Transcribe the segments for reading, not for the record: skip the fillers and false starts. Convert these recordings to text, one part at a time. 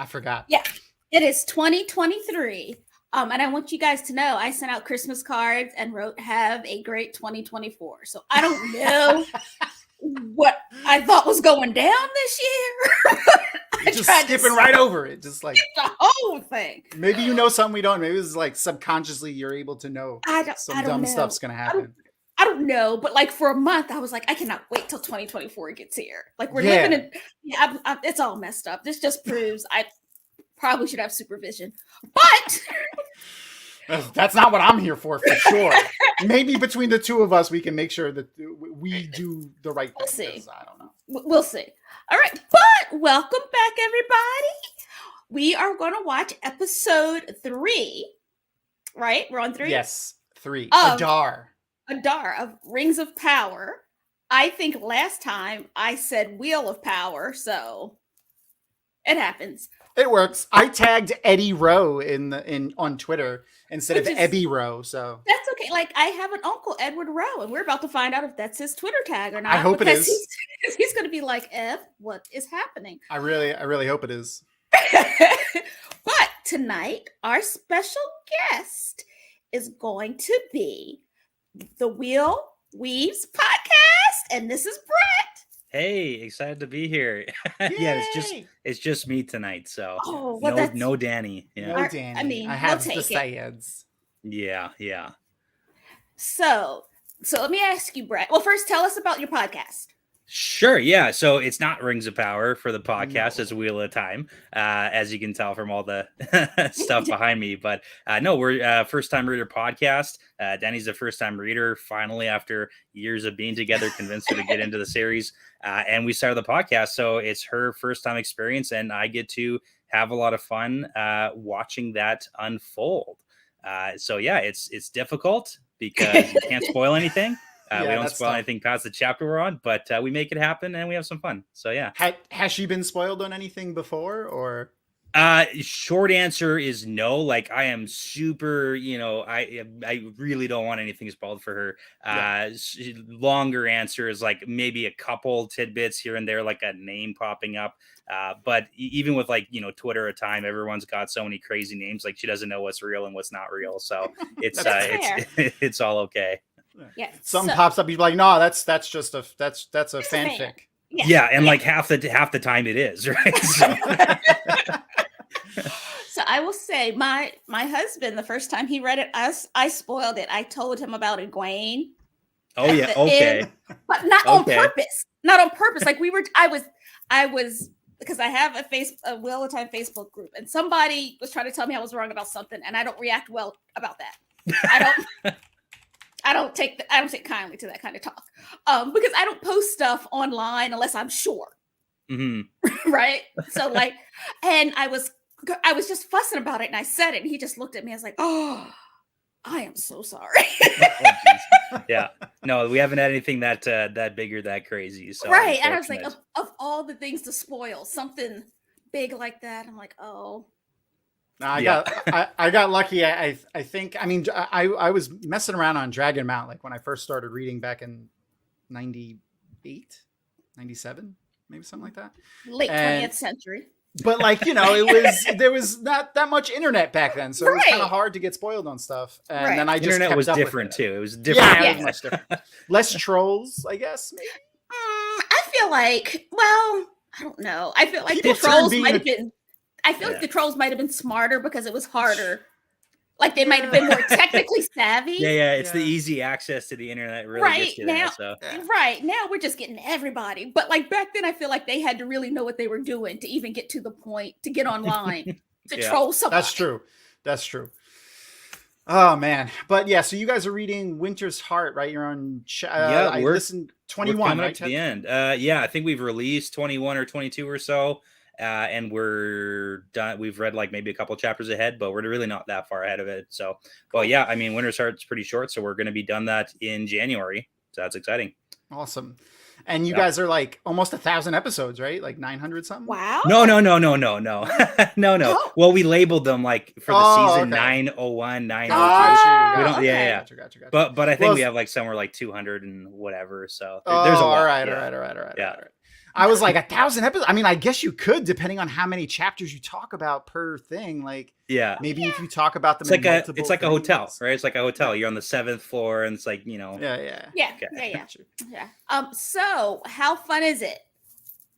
I forgot. Yeah, it is 2023. And I want you guys to know I sent out Christmas cards and wrote, "Have a great 2024." So I don't know what I thought was going down this year. Just skipping right over it. Just like the whole thing. Maybe you know something we don't. Maybe it's like subconsciously you're able to know some dumb stuff's going to happen. I don't know, but like for a month, I was like, I cannot wait till 2024 gets here. Like we're living in, it's all messed up. This just proves I probably should have supervision, but that's not what I'm here for sure. Maybe between the two of us, we can make sure that we do the right thing. We'll see. I don't know. We'll see. All right, but welcome back, everybody. We are going to watch episode 3. Right? We're on 3. Yes, 3. Adar of Rings of Power. I think last time I said Wheel of Power, so it happens. It works. I tagged Eddie Rowe on Twitter instead of Ebby Rowe, so that's okay. Like I have an uncle, Edward Rowe, and we're about to find out if that's his Twitter tag or not. I hope it is. He's going to be like, "Eb, what is happening?" I really hope it is. But tonight, our special guest is going to be the Wheel Weaves podcast, and this is Brett. Hey, excited to be here. Yeah, it's just me tonight, so no Dani. Yeah. No Dani. I mean, I have the Sayeds. Yeah. So let me ask you, Brett. Well, first, tell us about your podcast. Sure, yeah. So it's not Rings of Power for the podcast, it's Wheel of Time, as you can tell from all the stuff behind me. But no, we're first-time reader podcast. Dani's a first-time reader, finally, after years of being together, convinced her to get into the series. And we started the podcast, so it's her first-time experience, and I get to have a lot of fun watching that unfold. So yeah, it's difficult because you can't spoil anything. We don't spoil anything past the chapter we're on, but we make it happen and we have some fun. So yeah. Has she been spoiled on anything before, or? Short answer is no. Like I am super, I really don't want anything spoiled for her. Longer answer is like maybe a couple tidbits here and there, like a name popping up. But even with like, Twitter at time, everyone's got so many crazy names. Like she doesn't know what's real and what's not real. So it's all okay. Yeah, something pops up. You're like, no, that's just that's a fanfic. Yeah, and like half the time it is, right? So I will say, my husband, the first time he read it, I spoiled it. I told him about Egwene. Oh yeah, okay, end, but not on purpose. Not on purpose. Like I was because I have a Wheel of Time Facebook group, and somebody was trying to tell me I was wrong about something, and I don't react well about that. I don't take kindly to that kind of talk, because I don't post stuff online unless I'm sure, right? So like, and I was just fussing about it, and I said it, and he just looked at me. I was like, "Oh, I am so sorry." Yeah, no, we haven't had anything that big or that crazy. So right, and I was like, of all the things to spoil, something big like that, I'm like, oh. I got lucky. I think, I mean, I was messing around on Dragon Mount, like when I first started reading back in 98, 97, maybe something like that. Late 20th century. But like, there was not that much internet back then. So it was kind of hard to get spoiled on stuff. And then I just internet was different too. It was different. Yeah, it was much different. Less trolls, I guess, maybe. I feel like, well, I don't know. I feel like the trolls might have been like the trolls might have been smarter because it was harder. Like they might have been more technically savvy. Yeah. It's the easy access to the internet really gets you there. So. Right now, we're just getting everybody. But like back then, I feel like they had to really know what they were doing to even get to the point to get online to troll somebody. That's true. Oh man, but yeah. So you guys are reading Winter's Heart, right? You're on. I listened 21. We're coming up to the end. I think we've released 21 or 22 or so. And we're done. We've read like maybe a couple chapters ahead, but we're really not that far ahead of it. So, well, yeah, I mean, Winter's Heart's pretty short, so we're going to be done that in January. So that's exciting. Awesome. And you guys are like almost 1,000 episodes, right? Like 900 something? Wow. No. No. Well, we labeled them like for the season 901, 902. Gotcha. But I think we have like somewhere like 200 and whatever. So there's a lot. All right. I was like 1,000 episodes. I mean, I guess you could, depending on how many chapters you talk about per thing. Like, maybe if you talk about them, it's like a hotel, right? It's like a hotel. You're on the 7th floor, and it's like, you know. Yeah. So how fun is it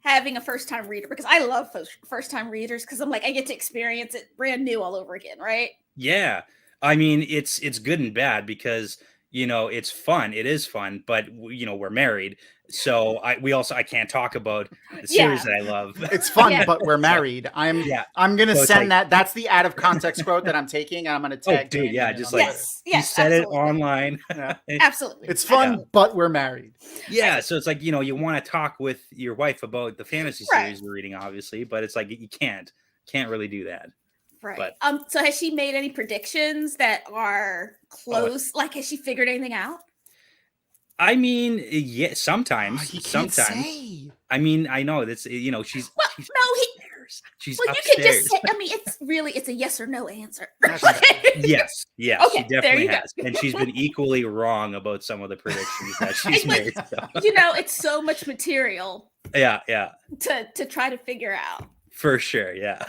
having a first-time reader? Because I love first-time readers because I'm like, I get to experience it brand new all over again, right? Yeah. I mean, it's good and bad because, you know, it's fun. It is fun, but you know, we're married. So I can't talk about the series that I love. It's fun, but we're married. I'm gonna send that. That's the out of context quote that I'm taking, and I'm gonna tag. Dude, Dani just like you said it online. Absolutely, it's fun, but we're married. Yeah, so it's like, you know, you want to talk with your wife about the fantasy series we're reading, obviously, but it's like you can't really do that. Right. But, so has she made any predictions that are close? Like, has she figured anything out? I mean, yeah, sometimes. Say. I mean, I know that's, you know, she's upstairs. She's upstairs. You can just say, I mean, it's a yes or no answer. Yes, okay, she definitely has. And she's been equally wrong about some of the predictions that she's made. So. You know, it's so much material. Yeah. To try to figure out. For sure, yeah.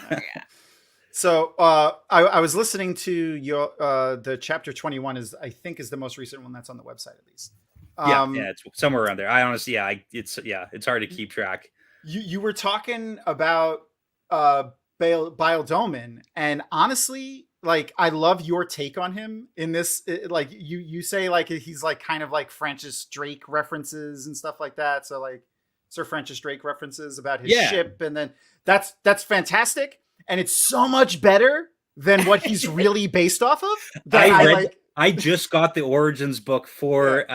So I was listening to your the chapter 21 is the most recent one that's on the website at least. Yeah, it's somewhere around there. I honestly, it's hard to keep track. You were talking about Bile, and honestly, like I love your take on him in this. Like you say, like he's like kind of like Francis Drake references and stuff like that. So like Sir Francis Drake references about his ship, and then that's fantastic. And it's so much better than what he's really based off of. I just got the Origins book for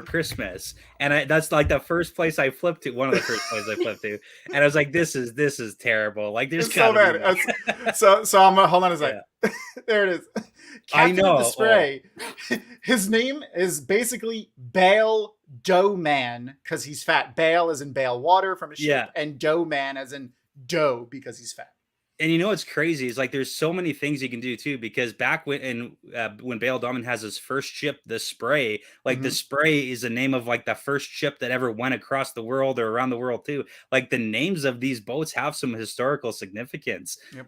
Christmas, and that's like the first place I flipped to. One of the first places I flipped to, and I was like, "This is terrible." Like, there's so bad. So I'm gonna hold on a second. Yeah. There it is. Captain of the Spray. His name is basically Bale Dough Man because he's fat. Bale as in bale water from a ship, and Dough Man as in dough because he's fat. And you know what's crazy is like there's so many things you can do too, because back when Bail Domon has his first ship, the Spray, like the Spray is the name of like the first ship that ever went across the world or around the world too. Like the names of these boats have some historical significance. Yep.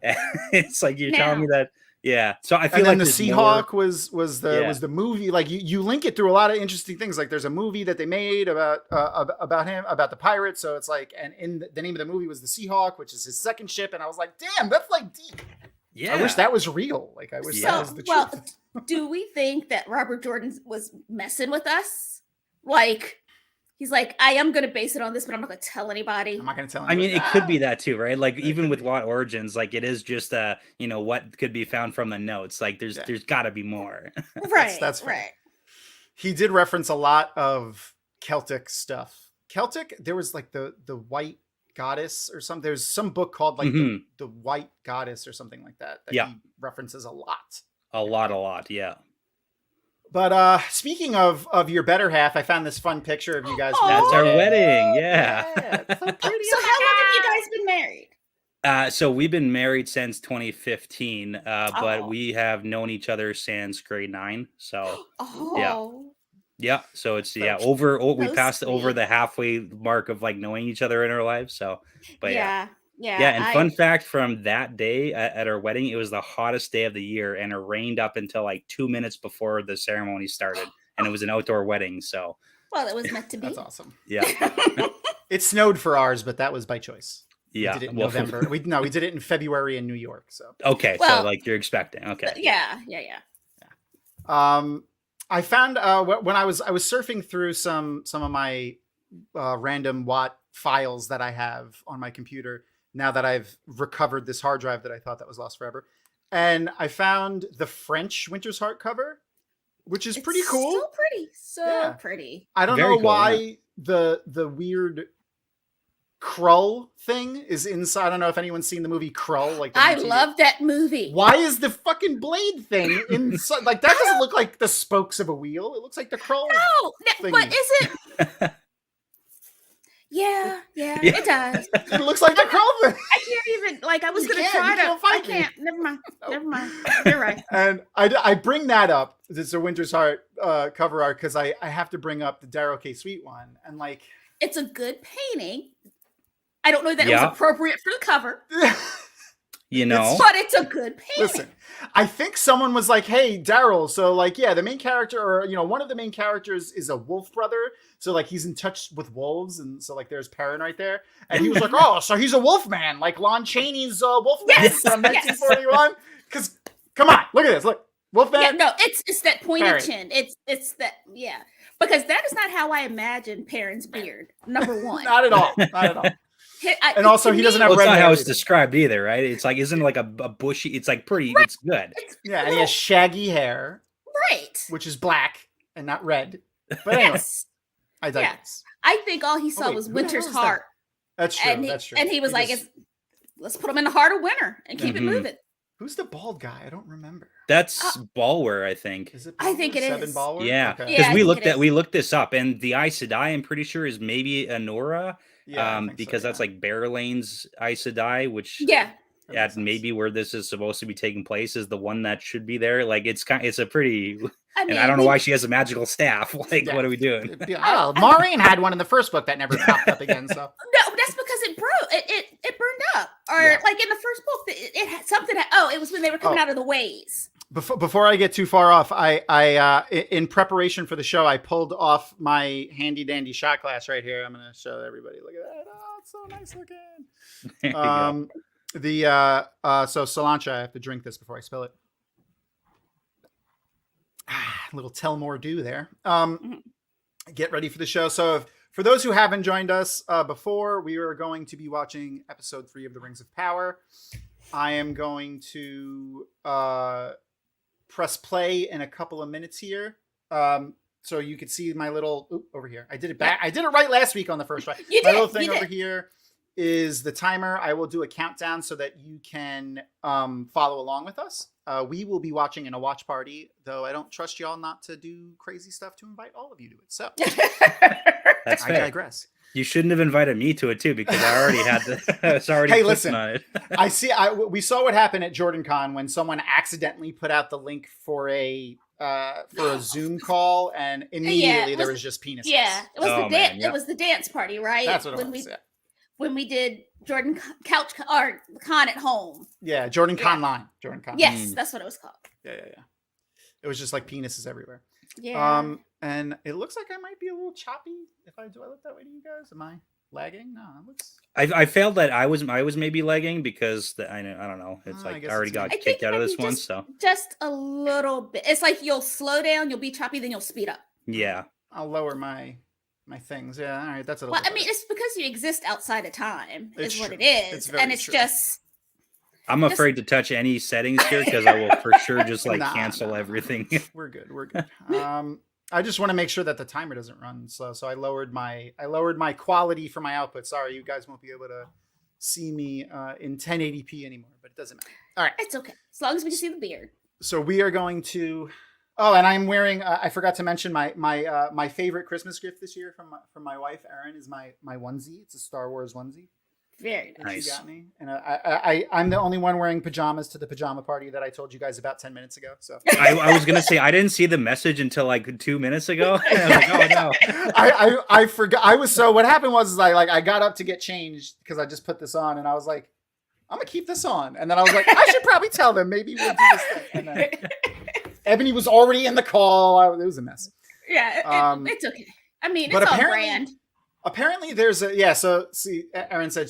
It's like you're telling me that. Yeah. So I feel like the Seahawk was the movie. Like you link it through a lot of interesting things. Like there's a movie that they made about him, about the pirates. So it's like, and in the name of the movie was the Seahawk, which is his second ship. And I was like, damn, that's like deep. Yeah. I wish that was real. Like I wish that was the truth. Do we think that Robert Jordan was messing with us? Like, he's like, I am going to base it on this, but I'm not going to tell anybody. I'm not going to tell anybody. I mean, it could be that too, right? Like even with Lot Origins, like it is just you know, what could be found from the notes. Like there's got to be more. Right. That's right. He did reference a lot of Celtic stuff. Celtic, there was like the white goddess or something. There's some book called like the white goddess or something like that he references a lot. A lot, yeah. But speaking of your better half, I found this fun picture of you guys. That's our wedding. Yeah. It's so pretty. So how long have you guys been married? So we've been married since 2015, but we have known each other since grade 9. So yeah. So it's we passed over the halfway mark of like knowing each other in our lives. So, but yeah. And fun fact from that day at our wedding, it was the hottest day of the year, and it rained up until like 2 minutes before the ceremony started, and it was an outdoor wedding. So, well, it was meant to be. That's awesome. Yeah, it snowed for ours, but that was by choice. Yeah, we did it in November. We did it in February in New York. So okay, so like you're expecting. Okay, yeah. I found when I was surfing through some of my random Watt files that I have on my computer. Now that I've recovered this hard drive that I thought that was lost forever. And I found the French Winter's Heart cover, which is pretty cool. So pretty. I don't know why the weird Krull thing is inside. I don't know if anyone's seen the movie Krull. Like I love that movie. Why is the fucking blade thing inside? Like that doesn't look like the spokes of a wheel. It looks like the Krull. No, but is it? Yeah, it does. It looks like the Krull thing. I can't even, like, I was going to try to. I can't. Never mind. You're right. And I bring that up. It's a Winter's Heart cover art because I have to bring up the Darrow K. Sweet one. And like, it's a good painting. I don't know that it was appropriate for the cover. You know, but it's a good painting. Listen, I think someone was like, "Hey, Daryl, so like, yeah, the main character, or one of the main characters is a wolf brother, so like he's in touch with wolves, and so like there's Perrin right there." And he was like, "Oh, so he's a wolf man, like Lon Chaney's Wolfman from 1941." Because come on, look at this, look, Wolfman. Yeah, no, it's that pointed Perrin. chin. It's that, yeah, because that is not how I imagine Perrin's beard. Number one, Not at all, not at all. And also, he doesn't have well, red it's not hair how it's either. described either, right? It's like, isn't it like a bushy? It's like pretty. Right. It's good. Yeah, and he has shaggy hair, right, which is black and not red. But anyway, yes, I digress. I think all he saw wait, was who the hell Winter's is that? heart. That's true. And That's true. And he was like, let's put him in the heart of winter and keep it moving. Who's the bald guy? I don't remember. That's Balwer, I think. Is it? I think it Seven is. Balwer? Yeah, Okay. because Yeah, we looked this up, and the Aes Sedai, I'm pretty sure, is maybe Anora. Yeah, I think because so, that's yeah. like Barlane's Aes Sedai, which Yeah, That makes at sense. maybe where this is supposed to be taking place is the one that should be there. Like it's a pretty, I mean, and I don't know why she has a magical staff. Like, Yeah. what are we doing? Oh, Maureen had one in the first book that never popped up again. So no, that's because it broke. It burned up, or Yeah. like in the first book, it had something. It was when they were coming out of the ways. before I get too far off, I in preparation for the show, I pulled off my handy dandy shot glass right here. I'm gonna show everybody. Look at that. Oh, it's so nice looking. There you go. So cilantro, I have to drink this before I spill it. A little tell more do there. Get ready for the show. So for those who haven't joined us before, we are going to be watching episode 3 of The Rings of Power. I am going to press play in a couple of minutes here. So you can see my little over here. I did it back. I did it right last week on the first try. You My did, little thing you over did. here is the timer. I will do a countdown so that you can follow along with us. We will be watching in a watch party, though I don't trust y'all not to do crazy stuff to invite all of you to it. So That's I fair. digress. You shouldn't have invited me to it too, because I already had it's already Hey, clicking listen. on it. We saw what happened at JordanCon when someone accidentally put out the link for a Zoom call, and immediately there was just penis. Yeah, it was Oh, the man, dance. yep. It was the dance party, right? That's what it when was. when we did Jordan Couch or Con at home. Yeah, JordanCon line. JordanCon. Yes, that's what it was called. Yeah. It was just like penises everywhere. Yeah. And it looks like I might be a little choppy. Do I look that way to you guys? Am I lagging? No, it looks. I failed that I was maybe lagging because I don't know. It's I like guess I already it's got me. I kicked think out of maybe this one, so just a little bit. It's like you'll slow down, you'll be choppy, then you'll speed up. yeah. I'll lower my things. Yeah, all right, that's a little. Well, bit I mean, better. it's because you exist outside of time, It's is what true. it is, It's very and it's true. just. I'm afraid to touch any settings here because I will for sure just like cancel everything. We're good. I just want to make sure that the timer doesn't run slow. So I lowered my quality for my output. Sorry, you guys won't be able to see me in 1080p anymore, but it doesn't matter. All right. It's okay as long as we can see the beard. So we are going to. Oh, and I'm wearing. I forgot to mention my favorite Christmas gift this year from my wife Erin is my onesie. It's a Star Wars onesie. Very That nice. she got me, and I'm the only one wearing pajamas to the pajama party that I told you guys about 10 minutes ago. So I was gonna say I didn't see the message until like 2 minutes ago. And I'm like, oh no. I forgot. What happened was I got up to get changed because I just put this on, and I was like, I'm gonna keep this on, and then I was like, I should probably tell them. Maybe we'll do this thing. And then Ebony was already in the call. It was a mess. Yeah, it's okay. I mean, but it's on apparently- brand. Apparently, there's a yeah. So see, Erin said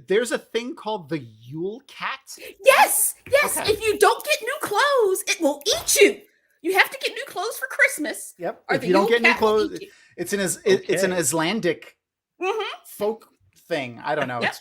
there's a thing called the Yule Cat. Yes. Okay. If you don't get new clothes, it will eat you. You have to get new clothes for Christmas. Yep. Or If the you don't Yule get new Cat will clothes, eat you. it's an Icelandic Mhm. folk thing. I don't know. Yep.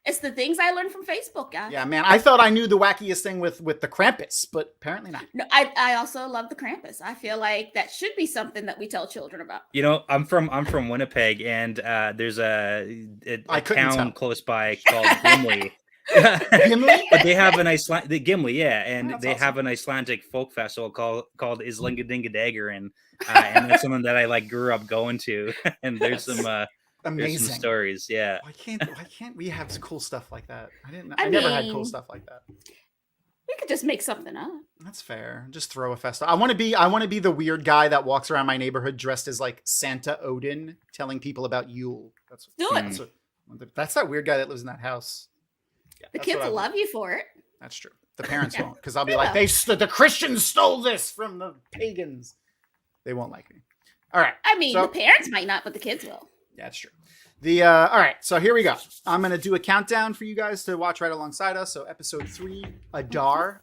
It's the things I learned from Facebook, guys. Yeah, man. I thought I knew the wackiest thing with the Krampus, but apparently not. No, I also love the Krampus. I feel like that should be something that we tell children about. You know, I'm from Winnipeg, and there's a I couldn't town tell. close by called Gimli. Gimli? But they have an Gimli, yeah, and That's they awesome. have an Icelandic folk festival called Islingadingadagger, and that's something that I like grew up going to. And there's some Amazing stories, yeah. Why can't we have cool stuff like that? I I never had cool mean- stuff like that. We could just make something up. That's fair. Just throw a festival. I want to be the weird guy that walks around my neighborhood dressed as like Santa Odin, telling people about Yule. Do it. That's that weird guy that lives in that house. Yeah, The kids will love you for it. That's true. The parents won't, because I'll be like, the Christians stole this from the pagans. They won't like me. All right. I mean, the parents might not, but the kids will. Yeah, that's true. All right, so here we go. I'm gonna do a countdown for you guys to watch right alongside us. So episode 3, Adar.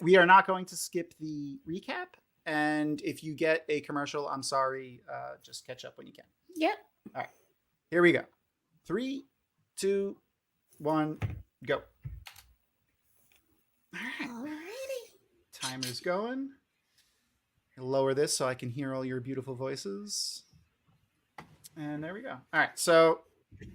We are not going to skip the recap, and if you get a commercial, I'm sorry. Just catch up when you can. Yep. All right, here we go. 3, 2, 1, go. Alrighty. Timer's going. I'll lower this so I can hear all your beautiful voices. And there we go. All right. So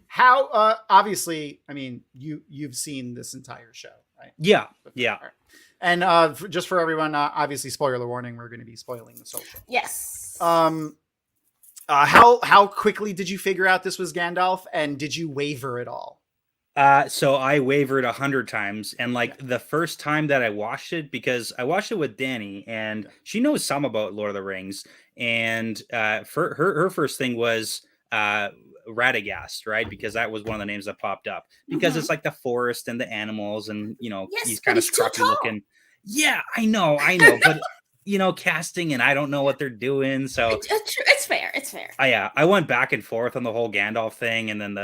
how, obviously, I mean, you've seen this entire show, right? Yeah. Yeah. All right. And just for everyone, obviously, spoiler warning, we're going to be spoiling the social. Yes. How quickly did you figure out this was Gandalf, and did you waver at all? So I wavered 100 times, and the first time that I watched it, because I watched it with Dani, and she knows some about Lord of the Rings, and for her first thing was Radagast, right? Because that was one of the names that popped up, because it's like the forest and the animals, and he's kind of scruffy looking. Yeah, I know, but casting, and I don't know what they're doing, so it's fair. I went back and forth on the whole Gandalf thing, and then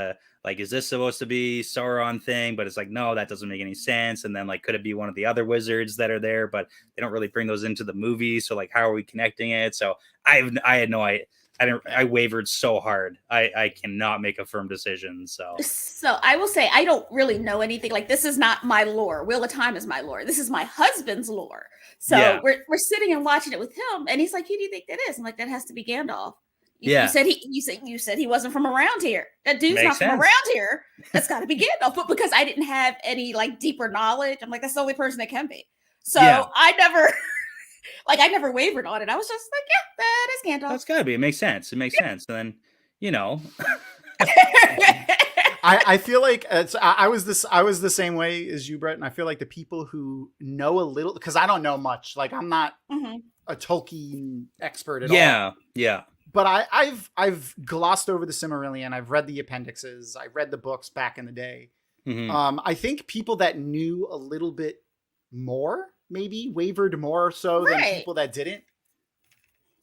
is this supposed to be Sauron thing? But it's no, that doesn't make any sense. And then could it be one of the other wizards that are there? But they don't really bring those into the movie. So how are we connecting it? So I had no idea. I wavered so hard. I cannot make a firm decision. So I will say I don't really know anything. This is not my lore. Wheel of Time is my lore. This is my husband's lore. So we're sitting and watching it with him, and he's like, "Who do you think that is?" I'm like, "That has to be Gandalf." You said he wasn't from around here. That dude's not from around here. That's got to be Gandalf. But because I didn't have any deeper knowledge, I'm like, that's the only person it can be. So I never wavered on it. I was just like, yeah, that is Gandalf. That's got to be. It makes sense. And then I feel like I was the same way as you, Brett, and I feel like the people who know a little, because I don't know much. I'm not a Tolkien expert at all. Yeah. But I've glossed over the Silmarillion. I've read the appendixes. I read the books back in the day. Mm-hmm. I think people that knew a little bit more maybe wavered more so than people that didn't.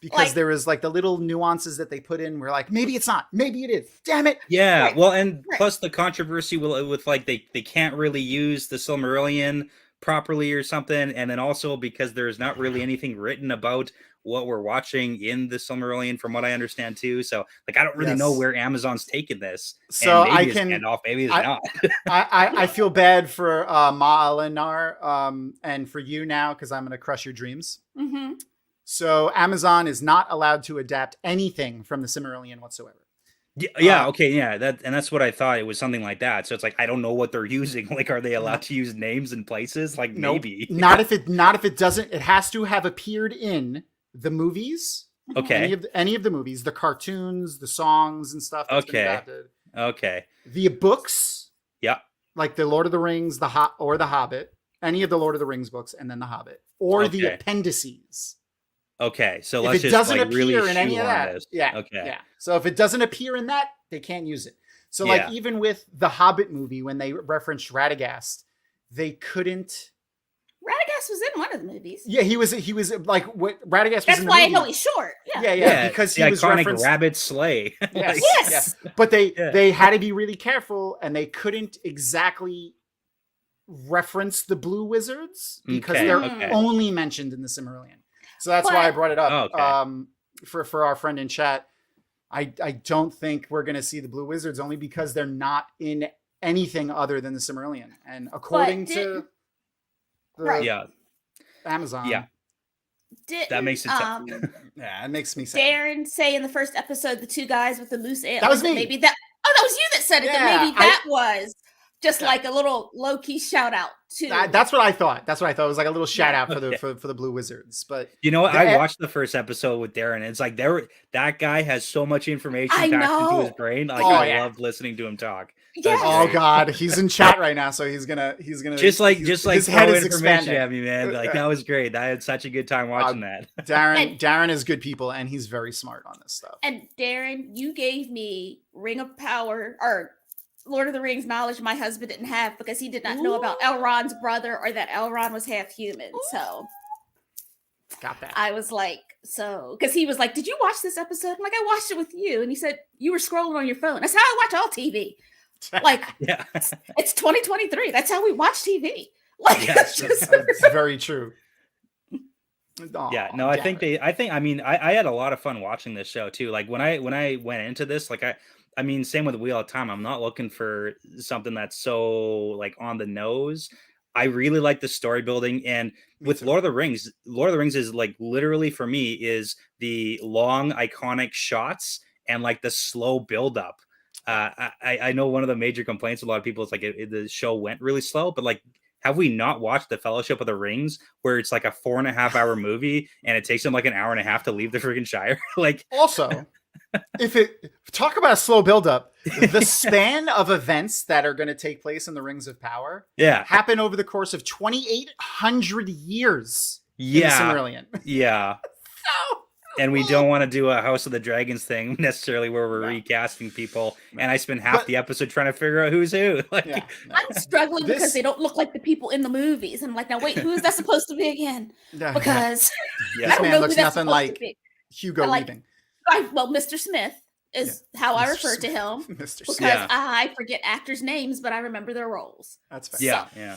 Because there was the little nuances that they put in were maybe it's not, maybe it is. Damn it. Yeah. Right. Well, and plus the controversy with they can't really use the Silmarillion properly or something. And then also because there's not really anything written about what we're watching in the Silmarillion, from what I understand too. So I don't really know where Amazon's taken this. So maybe it's Gandalf, maybe it's not. I feel bad for Ma'alinar and for you now, because I'm going to crush your dreams. Mm-hmm. So Amazon is not allowed to adapt anything from the Silmarillion whatsoever. Yeah. Okay. Yeah. That's what I thought. It was something like that. So it's I don't know what they're using. Are they allowed to use names and places? Nope. Maybe. Not if it doesn't. It has to have appeared in the movies. Okay. Any of the movies, the cartoons, the songs and stuff. That's been adapted. Okay. The books. Yeah. Like the Lord of the Rings, the Hobbit. Any of the Lord of the Rings books, and then the Hobbit, or the appendices. Okay, so if let's it just doesn't appear really in any of that, Okay. So if it doesn't appear in that, they can't use it. So even with the Hobbit movie, when they referenced Radagast, they couldn't. Radagast was in one of the movies. Yeah, he was what Radagast was. That's in why the I movie. know he's short. Yeah, because he was iconic referenced rabbit sleigh. Yes. But they had to be really careful, and they couldn't exactly reference the blue wizards because they're only mentioned in the Silmarillion. So that's why I brought it up. For our friend in chat, I don't think we're going to see the Blue Wizards, only because they're not in anything other than the Silmarillion. And according to Amazon, that makes it tough. Yeah, it makes me sad. Darren say in the first episode, the two guys with the loose antlers. That was me. Maybe that. Oh, that was you that said it. Yeah, that maybe that was just a little low key shout out to. That's what I thought. It was a little shout out for the Blue Wizards. But you know what? I watched the first episode with Darren. It's that guy has so much information packed into his brain. I loved listening to him talk. Yes. Oh God, he's in chat right now, so he's gonna just his head is expanding at me, man. That was great. I had such a good time watching that. Darren is good people, and he's very smart on this stuff. And Darren, you gave me Ring of Power or Lord of the Rings knowledge my husband didn't have because he did not know about Elrond's brother or that Elrond was half human. So got that. I was like, because he was like, did you watch this episode? I'm like, I watched it with you. And he said, you were scrolling on your phone. That's how I watch all TV. Like, Yeah. it's 2023. That's how we watch TV. Like, Yeah, That's very true. Yeah, no, I had a lot of fun watching this show too. Like when I went into this, like I mean, same with Wheel of Time. I'm not looking for something that's so like on the nose. I really like the story building, and with Lord of the Rings is like literally for me is the long iconic shots and like the slow build up. I know one of the major complaints of a lot of people is like the show went really slow, but like, have we not watched the Fellowship of the Rings where it's like a 4.5 hour movie and it takes them like an hour and a half to leave the freaking Shire? Like, also, talk about a slow buildup, the span of events that are going to take place in the Rings of Power, happen over the course of 2,800 years. Yeah, in the Silmarillion. Yeah. And we don't want to do a House of the Dragons thing necessarily where we're recasting people. And I spend half the episode trying to figure out who's who. Like, I'm struggling because they don't look like the people in the movies. I'm like, now wait, who is that supposed to be again? Because this man looks nothing like Hugo Weaving. Well, Mr. Smith is how I refer to him. Mr. Because Smith. I forget actors' names, but I remember their roles. That's fair. Yeah.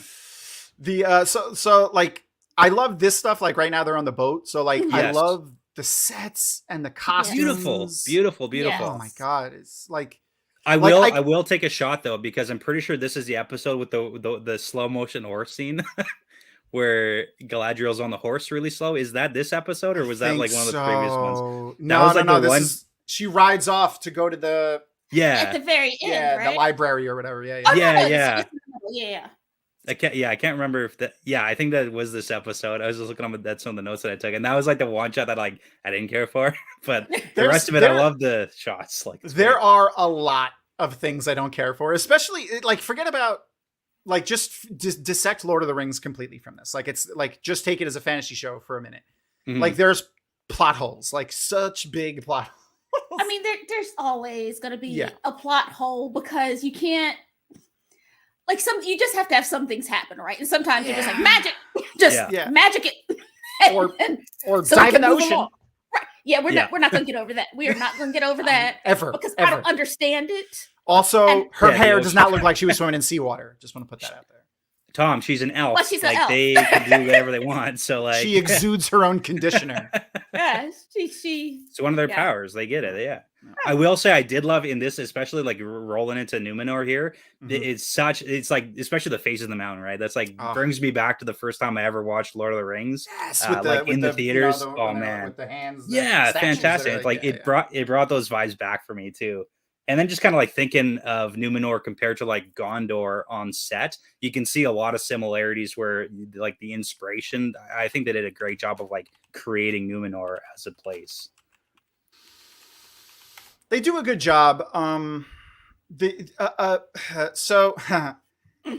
The so like I love this stuff. Like right now they're on the boat. So like I love the sets and the costumes. Beautiful. Oh my god, it's like I will take a shot though, because I'm pretty sure this is the episode with the slow motion horse scene where Galadriel's on the horse really slow. Is that this episode, or was that like one of the previous ones? No. She rides off to go to the at the very end, right? The library or whatever. Yeah. I can't remember if that. Yeah, I think that was this episode. I was just looking at some of the notes that I took, and that was like the one shot that like I didn't care for, but the rest of it, I love the shots. Like there are a lot of things I don't care for, especially like forget about like just dissect Lord of the Rings completely from this. Like it's like just take it as a fantasy show for a minute. Mm-hmm. Like there's plot holes, like such big plot holes. I mean, there's always going to be a plot hole because you can't. Like you just have to have some things happen, right? And sometimes you're just like magic, magic it, or dive in the ocean. Right? Yeah, we're not going to get over that. We are not going to get over that ever because I don't understand it. Also, her hair does not look like she was swimming in seawater. Just want to put that out there. Tom, she's an elf. Well, she's an elf. They can do whatever they want. So like she exudes her own conditioner. Yeah, she. It's one of their powers. They get it. Yeah. I will say I did love in this, especially like rolling into Numenor here. Mm-hmm. It's like especially the face of the mountain, right? That's like brings me back to the first time I ever watched Lord of the Rings. Yes, in the theaters. You know, oh man, with the hands. Fantastic! It brought those vibes back for me too. And then just kind of like thinking of Numenor compared to like Gondor on set, you can see a lot of similarities where like the inspiration. I think they did a great job of like creating Numenor as a place. They do a good job. So I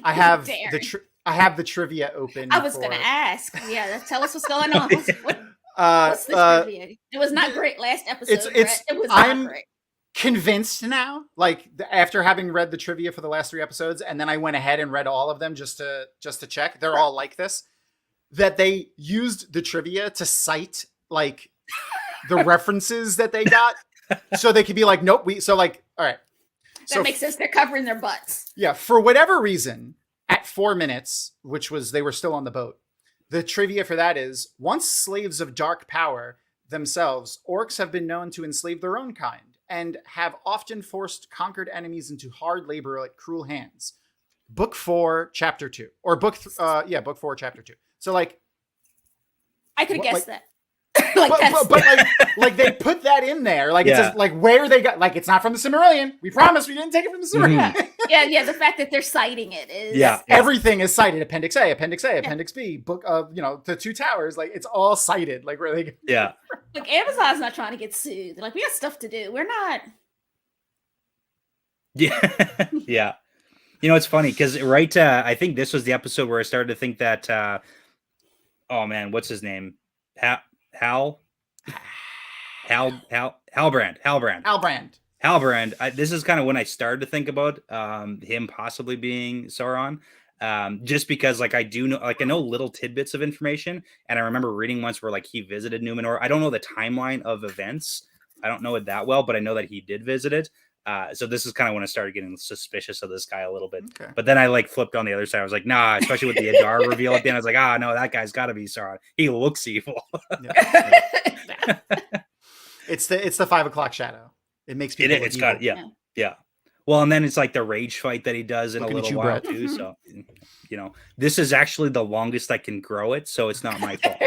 have the trivia open. I was going to ask. Yeah, tell us what's going on. What's the trivia? It was not great last episode. It was not great. Convinced now, like after having read the trivia for the last 3 episodes, and then I went ahead and read all of them just to check. They're all like this. That they used the trivia to cite like the references that they got. So they could be like, nope, all right. That makes sense. They're covering their butts. Yeah. For whatever reason, at 4 minutes, which was they were still on the boat, the trivia for that is once slaves of dark power themselves, orcs have been known to enslave their own kind and have often forced conquered enemies into hard labor at cruel hands. Book 4, chapter 2. Or book 4, chapter 2. So like I could have guessed that. Like they put that in there, like it says like where they got, like it's not from the Silmarillion. We promise we didn't take it from the Silmarillion. Yeah. The fact that they're citing it is everything is cited. Appendix A, Appendix B, book of the 2 towers. Like it's all cited. Like where they like Amazon's not trying to get sued. They're like we got stuff to do. We're not. Yeah. You know it's funny because I think this was the episode where I started to think that. Oh man, what's his name? Halbrand. Halbrand, this is kind of when I started to think about him possibly being Sauron. Just because like I do know, like I know little tidbits of information, and I remember reading once where like he visited Numenor. I don't know the timeline of events. I don't know it that well, but I know that he did visit it. So this is kind of when I started getting suspicious of this guy a little bit. Okay. But then I like flipped on the other side. I was like, nah, especially with the Adar reveal at the end. I was like, no, that guy's got to be Sauron. He looks evil. It's the 5 o'clock shadow. It makes people. It's got yeah. Well, and then it's like the rage fight that he does in a little while too. So, this is actually the longest I can grow it, so it's not my fault.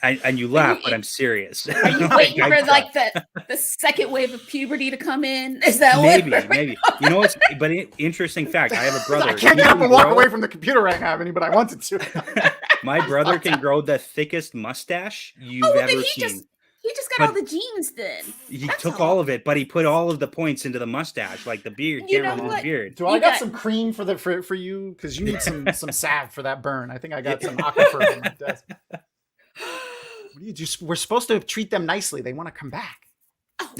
And you laugh, but I'm serious. Are you waiting for like the second wave of puberty to come in? Is that maybe? You know what's? But interesting fact, I have a brother. I can't get up and walk away from the computer right now, but I wanted to. My brother can grow the thickest mustache you've ever seen. He just got all the genes then. He took all of it, but he put all of the points into the mustache, like the beard. You know what? Beard. Do I got some cream for you? Because you need some salve for that burn. I think I got some aquifer on my desk. What do you do? We're supposed to treat them nicely. They want to come back. Oh,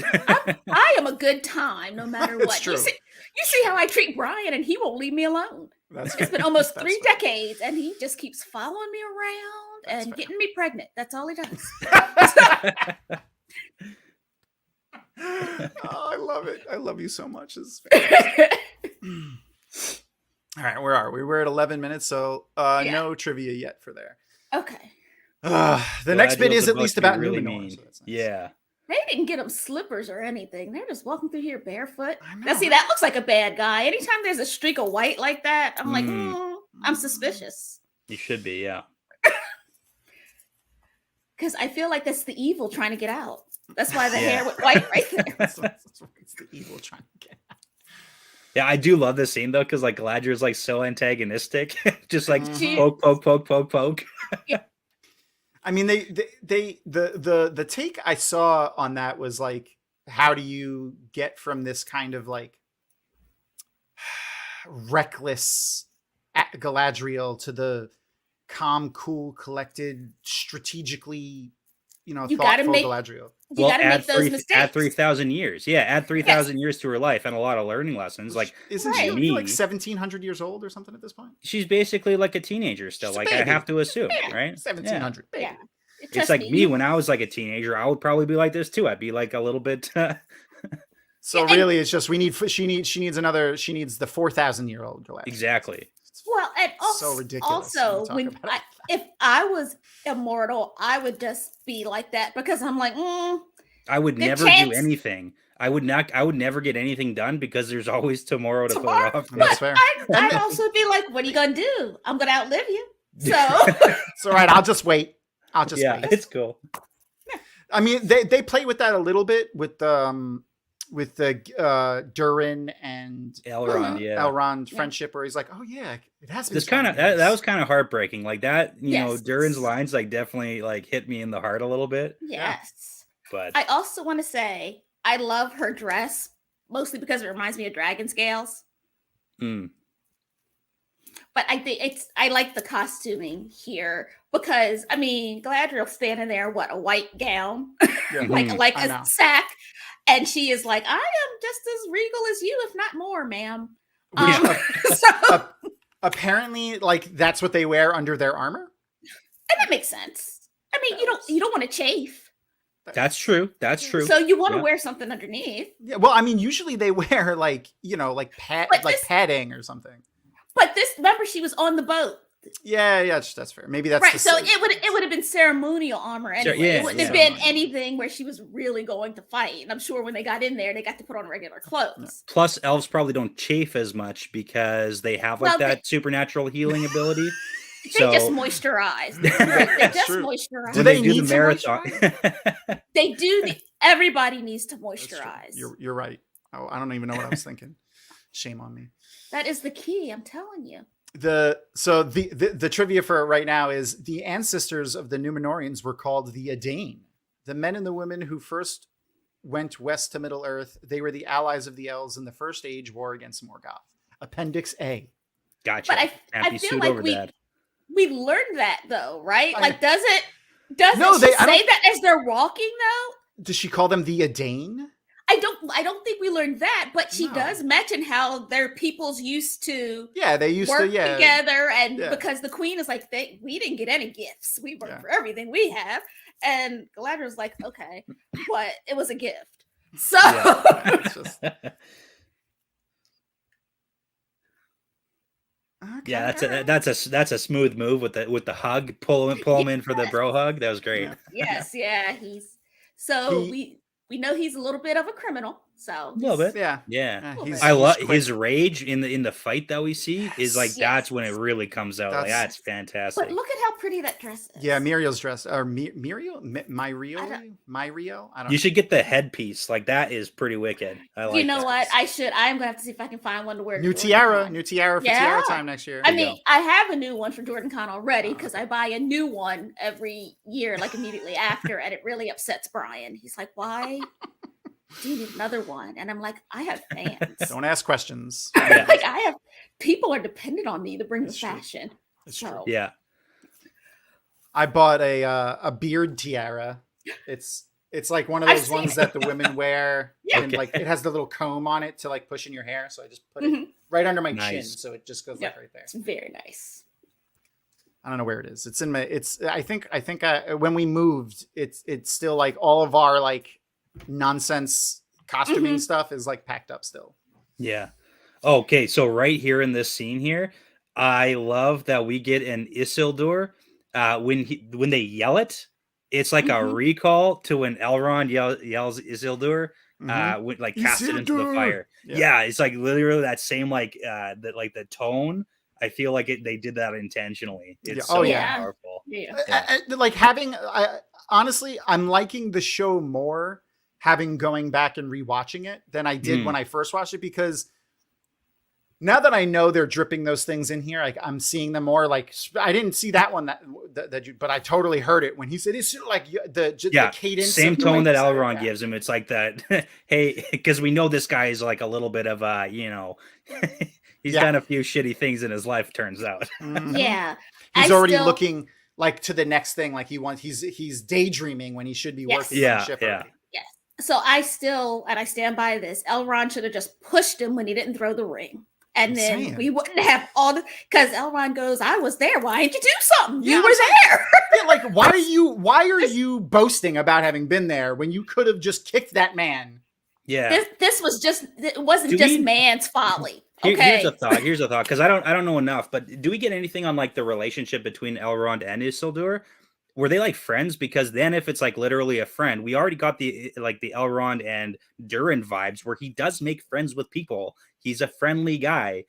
I am a good time, no matter what. True. You see how I treat Brian, and he won't leave me alone. It's been almost 3 decades, and he just keeps following me around and getting me pregnant. That's all he does. Oh, I love it. I love you so much. All right, where are we? We're at 11 minutes, so no trivia yet for there. Okay. The next bit is at least about Numenor. So that's nice. Yeah. They didn't get them slippers or anything. They're just walking through here barefoot. Now, see, that looks like a bad guy. Anytime there's a streak of white like that, I'm like, I'm suspicious. You should be, yeah. Because I feel like that's the evil trying to get out. That's why the hair went white right there. It's the evil trying to get out. Yeah, I do love this scene though, because like Galadriel's like so antagonistic, just like poke. Yeah. I mean, the take I saw on that was like, how do you get from this kind of like reckless Galadriel to the calm, cool, collected, strategically, thoughtful Galadriel? You gotta make those mistakes. Add 3,000 years. Yeah, add 3,000 years to her life and a lot of learning lessons. Like, isn't she like 1,700 years old or something at this point? She's basically like a teenager still. She's like, I have to assume, right? 1,700. Yeah. It's like me when I was like a teenager. I would probably be like this too. I'd be like a little bit. So really, it's just she needs the 4,000-year-old Galadriel. Exactly. Well, and also, so ridiculous. Also, if I was immortal, I would just be like that because I'm like, I would never do anything. I would never get anything done because there's always tomorrow to pull it off. That's fair. I'd also be like, what are you gonna do? I'm gonna outlive you. So it's all right. I'll just wait. wait. It's cool. I mean, they play with that a little bit with the Durin and Elrond friendship, where he's like, "Oh yeah, it has been." This kind of that was kind of heartbreaking. Like that, Durin's lines like definitely like hit me in the heart a little bit. Yes, but I also want to say I love her dress mostly because it reminds me of dragon scales. But I think I like the costuming here because I mean Galadriel's standing there, a white gown, like a sack. And she is like, I am just as regal as you, if not more, ma'am. Apparently, like that's what they wear under their armor. And that makes sense. I mean, you don't want to chafe. That's true. That's true. So you want to wear something underneath. Yeah. Well, I mean, usually they wear padding or something. But remember, she was on the boat. Yeah, that's fair. Maybe that's right. So it would have been ceremonial armor anyway. It wouldn't have been anything where she was really going to fight. And I'm sure when they got in there, they got to put on regular clothes. Yeah. Plus, elves probably don't chafe as much because they have that supernatural healing ability. They just moisturize. They just moisturize. Do they need the marathon? They do. Everybody needs to moisturize. You're right. Oh, I don't even know what I was thinking. Shame on me. That is the key. I'm telling you. The trivia for it right now is the ancestors of the Numenorians were called the Adane. The men and the women who first went west to Middle Earth, they were the allies of the elves in the First Age war against Morgoth. Appendix A. Gotcha. But I feel like we learned that though, right? Does it say that as they're walking though? Does she call them the Adane? don't think we learned that, but she does mention how their peoples used to they used work to together, and because the queen is like, we didn't get any gifts, we work for everything we have, and Galadriel's like, okay, but it was a gift, so it's just... Okay. Yeah, that's a smooth move with the hug, pull him in for the bro hug. That was great. Yes, we know he's a little bit of a criminal, so a little bit. Yeah. I love his rage in the fight that we see is like that's when it really comes out. That's fantastic. But look at how pretty that dress is. Yeah, Muriel's dress, or Muriel, Myrio. I don't. You should get the headpiece. Like that is pretty wicked. I like. You know what? I'm gonna have to see if I can find one to wear. New tiara for tiara time next year. I mean, I have a new one for JordanCon already because I buy a new one every year, like immediately after, and it really upsets Brian. He's like, "Why do you need another one?" And I'm like, "I have fans. Don't ask questions." Like people are dependent on me to bring the fashion." It's true. Yeah. I bought a beard tiara. It's like one of those ones that the women wear, and like it has the little comb on it to like push in your hair. So I just put it right under my chin, so it just goes like right there. It's very nice. I don't know where it is. It's in my. I think when we moved, it's still like all of our like nonsense costuming stuff is like packed up still. Yeah. Okay, so right here in this scene here, I love that we get an Isildur. When they yell it, it's like a recall to when Elrond yells Isildur, like cast it into the fire. Yeah, it's like literally that same like the tone. I feel like they did that intentionally. It's so powerful. Yeah. Like honestly, I'm liking the show more going back and rewatching it than I did when I first watched it, because now that I know they're dripping those things in here, like I'm seeing them more. Like I didn't see that one but I totally heard it when he said it's like the cadence, same tone that Elrond gives him. It's like that. Hey, because we know this guy is like a little bit of he's done a few shitty things in his life. Turns out. Yeah, he's already looking like to the next thing. Like he's daydreaming when he should be working on the ship already. Yes. So I stand by this. Elrond should have just pushed him when he didn't throw the ring. And then we wouldn't have because Elrond goes, I was there. Why didn't you do something? You were there. Like, why are you boasting about having been there when you could have just kicked that man? Yeah. It wasn't just man's folly. Okay. Here's a thought. Because I don't know enough, but do we get anything on like the relationship between Elrond and Isildur? Were they like friends? Because then if it's like literally a friend, we already got the Elrond and Durin vibes where he does make friends with people. He's a friendly guy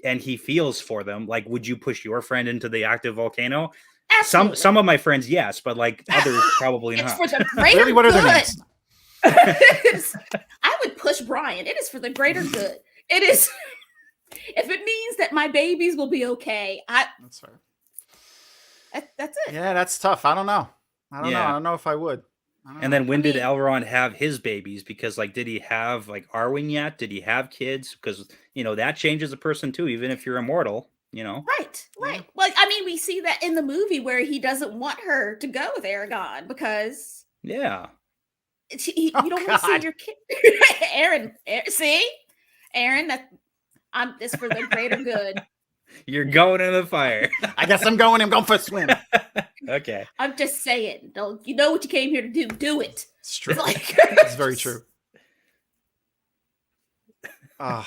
and he feels for them. Like, would you push your friend into the active volcano? Absolutely. Some of my friends, yes, but like others probably not. It's for the greater really, what are their names? I would push Brian. It is for the greater good. It is. If it means that my babies will be okay, that's fair. That's it. Yeah, that's tough. I don't know. I don't know if I would. And then when did Elrond have his babies? Because like, did he have like Arwen yet? Did he have kids? Because that changes a person too, even if you're immortal. Right. Well, I mean, we see that in the movie where he doesn't want her to go with Aragorn because you don't want to see your kid. Aaron, see, Aaron, it's for the greater good. You're going in the fire. I guess I'm going for a swim. Okay. I'm just saying. You know what you came here to do. Do it. It's true. It's very true. All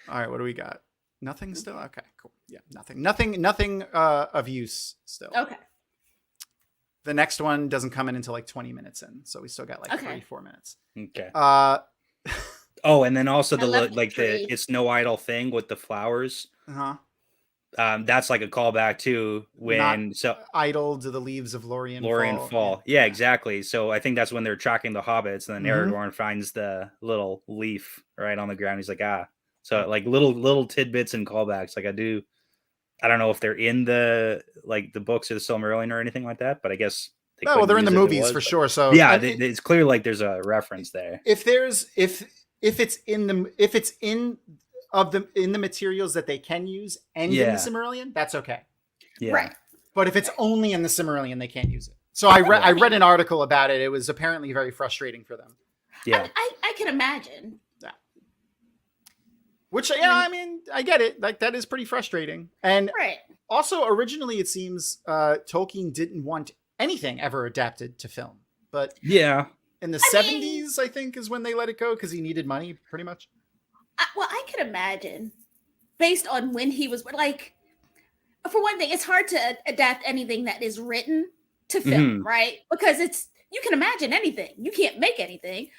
right. What do we got? Nothing still? Okay, cool. Yeah, nothing of use still. Okay. The next one doesn't come in until like 20 minutes in. So we still got like 3-4 minutes. Okay. And then also the It's No Idle thing with the flowers. That's like a callback to when idle to the leaves of Lorien fall. Yeah, exactly. So I think that's when they're tracking the hobbits, and then Aragorn finds the little leaf right on the ground. He's like, So like little tidbits and callbacks. Like I don't know if they're in the books of the Silmarillion or anything like that, but I guess they're in the movies for sure. So yeah, it's clear like there's a reference there. If it's in the materials that they can use and in the Silmarillion, that's okay. Yeah. Right. But if it's only in the Silmarillion, they can't use it. So I read an article about it. It was apparently very frustrating for them. Yeah. I can imagine. Yeah. Which, I mean, I get it. Like, that is pretty frustrating. And Right. also, originally, it seems Tolkien didn't want anything ever adapted to film. But yeah, in the 70s, I think, is when they let it go because he needed money, pretty much. Well, I can imagine, based on when he was, like, for one thing, it's hard to adapt anything that is written to film, right? Because you can imagine anything. You can't make anything.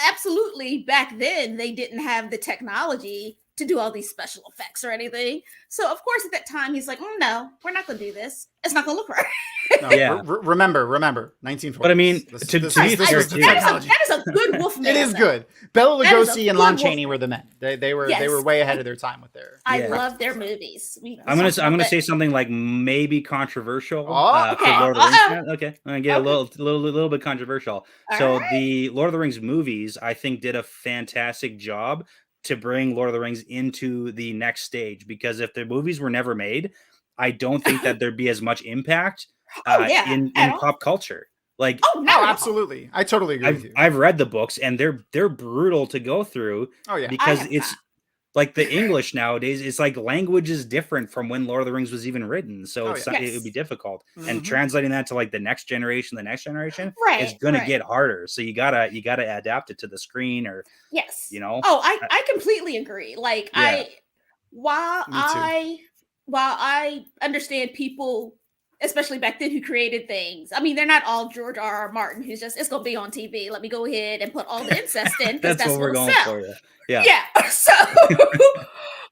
Absolutely, back then, they didn't have the technology to do all these special effects or anything. So, of course, at that time, he's like, no, we're not going to do this. It's not going to look right. No, remember, 1940s. But I mean, this to was be fair, that is a good Wolfman. It is good. Bela Lugosi and Lon Chaney were the men. They were way ahead of their time with their. I love their movies. I'm gonna say something like maybe controversial. Okay. For Lord of the Rings. Okay, I'm gonna get a little bit controversial. All right. The Lord of the Rings movies, I think, did a fantastic job to bring Lord of the Rings into the next stage, because if the movies were never made, I don't think that there'd be as much impact in pop culture. Like, absolutely, I totally agree with you. I've read the books, and they're brutal to go through. Oh yeah, because it's like the English nowadays. It's like language is different from when Lord of the Rings was even written, so it would be difficult. And translating that to like the next generation, is going to get harder. So you gotta adapt it to the screen, or you know. Oh, I completely agree. Like while I understand people, especially back then, who created things. I mean, they're not all George R.R. Martin, who's just, it's going to be on TV. Let me go ahead and put all the incest in. That's what we're going for. Yeah. So,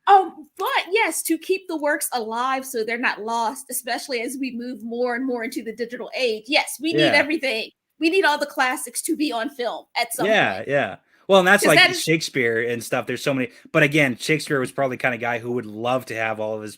but yes, to keep the works alive so they're not lost, especially as we move more and more into the digital age. Yes, we need everything. We need all the classics to be on film at some point. Yeah. Well, and that's like Shakespeare and stuff. There's so many, but again, Shakespeare was probably the kind of guy who would love to have all of his,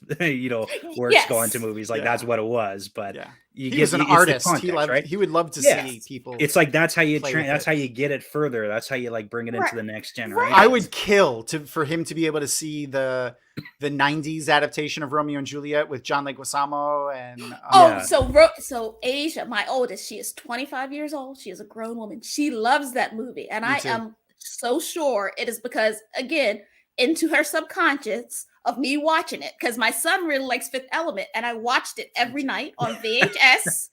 works go into movies. Like that's what it was. But he was an artist. He would love to see people. It's like that's how you that's how you get it further. That's how you like bring it into the next generation. I would kill for him to be able to see the 90s adaptation of Romeo and Juliet with John Leguizamo and so Asia, my oldest, she is 25 years old. She is a grown woman. She loves that movie, and I am so sure it is because, again, into her subconscious of me watching it, because my son really likes Fifth Element, and I watched it every night on VHS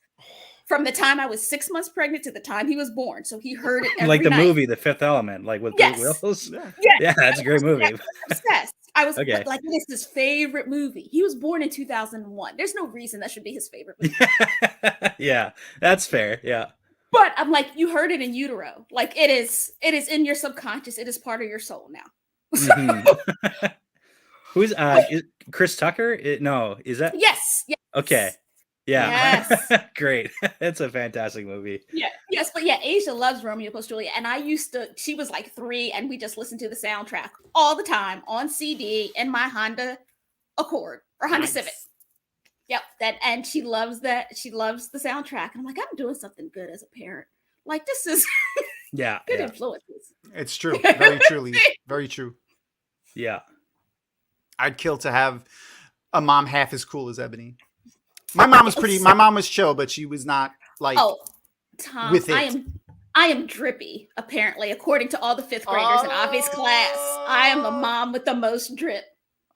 from the time I was 6 months pregnant to the time he was born. So he heard it every like the night. Movie The Fifth Element, like with Bruce Willis. Yeah, that's a great movie. Obsessed. I was like, this is his favorite movie. He was born in 2001. There's no reason that should be his favorite movie. Yeah, that's fair. Yeah. But I'm like, you heard it in utero. Like it is in your subconscious. It is part of your soul now. Who's is Chris Tucker? No, is that? Yes. Okay. Yeah. Yes. Great. It's a fantastic movie. Yeah. Yes, but Asia loves Romeo plus Juliet, and she was like 3, and we just listened to the soundtrack all the time on CD in my Honda Accord or Honda Civic. Yep, and she loves that. She loves the soundtrack. And I'm like, I'm doing something good as a parent. Like, this is good influences. It's true. Very truly. Very true. Yeah. I'd kill to have a mom half as cool as Ebony. My mom was chill, but she was not like Tom, with it. I am drippy, apparently, according to all the 5th graders in Avi's class. I am the mom with the most drip.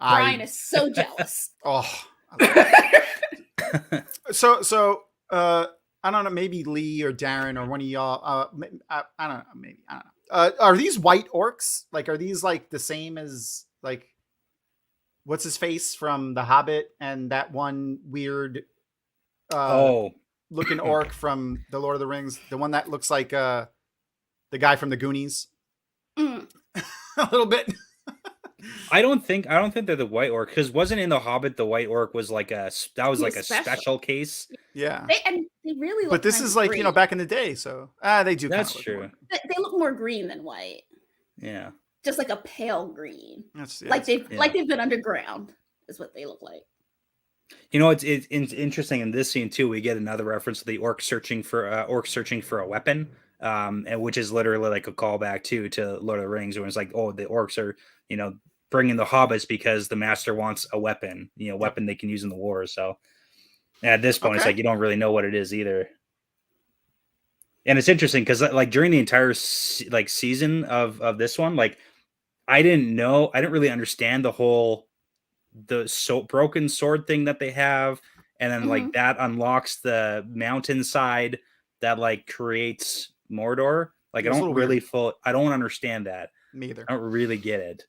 Brian is so jealous. So I don't know, maybe Lee or Darren or one of y'all. I don't know, maybe I don't know. Are these white orcs? Like, are these like the same as like what's his face from The Hobbit and that one weird looking orc from the Lord of the Rings, the one that looks like the guy from the Goonies? A little bit. I don't think they're the white orc, because wasn't in The Hobbit the white orc was like a special case. Yeah, they really look. But this is like green. Back in the day, so they do. That's true. They look more green than white. Yeah, just like a pale green. Like they've been underground is what they look like. You know, it's interesting in this scene too. We get another reference to the orc searching for a weapon, and which is literally like a callback to Lord of the Rings, when it's like, oh, the orcs are bringing the hobbits because the master wants a weapon, weapon they can use in the war. So at this point, it's like you don't really know what it is either. And it's interesting because like during the entire like season of this one, like I didn't really understand the broken sword thing that they have, and then like that unlocks the mountainside that like creates Mordor. Like I don't understand that. Me either. I don't really get it.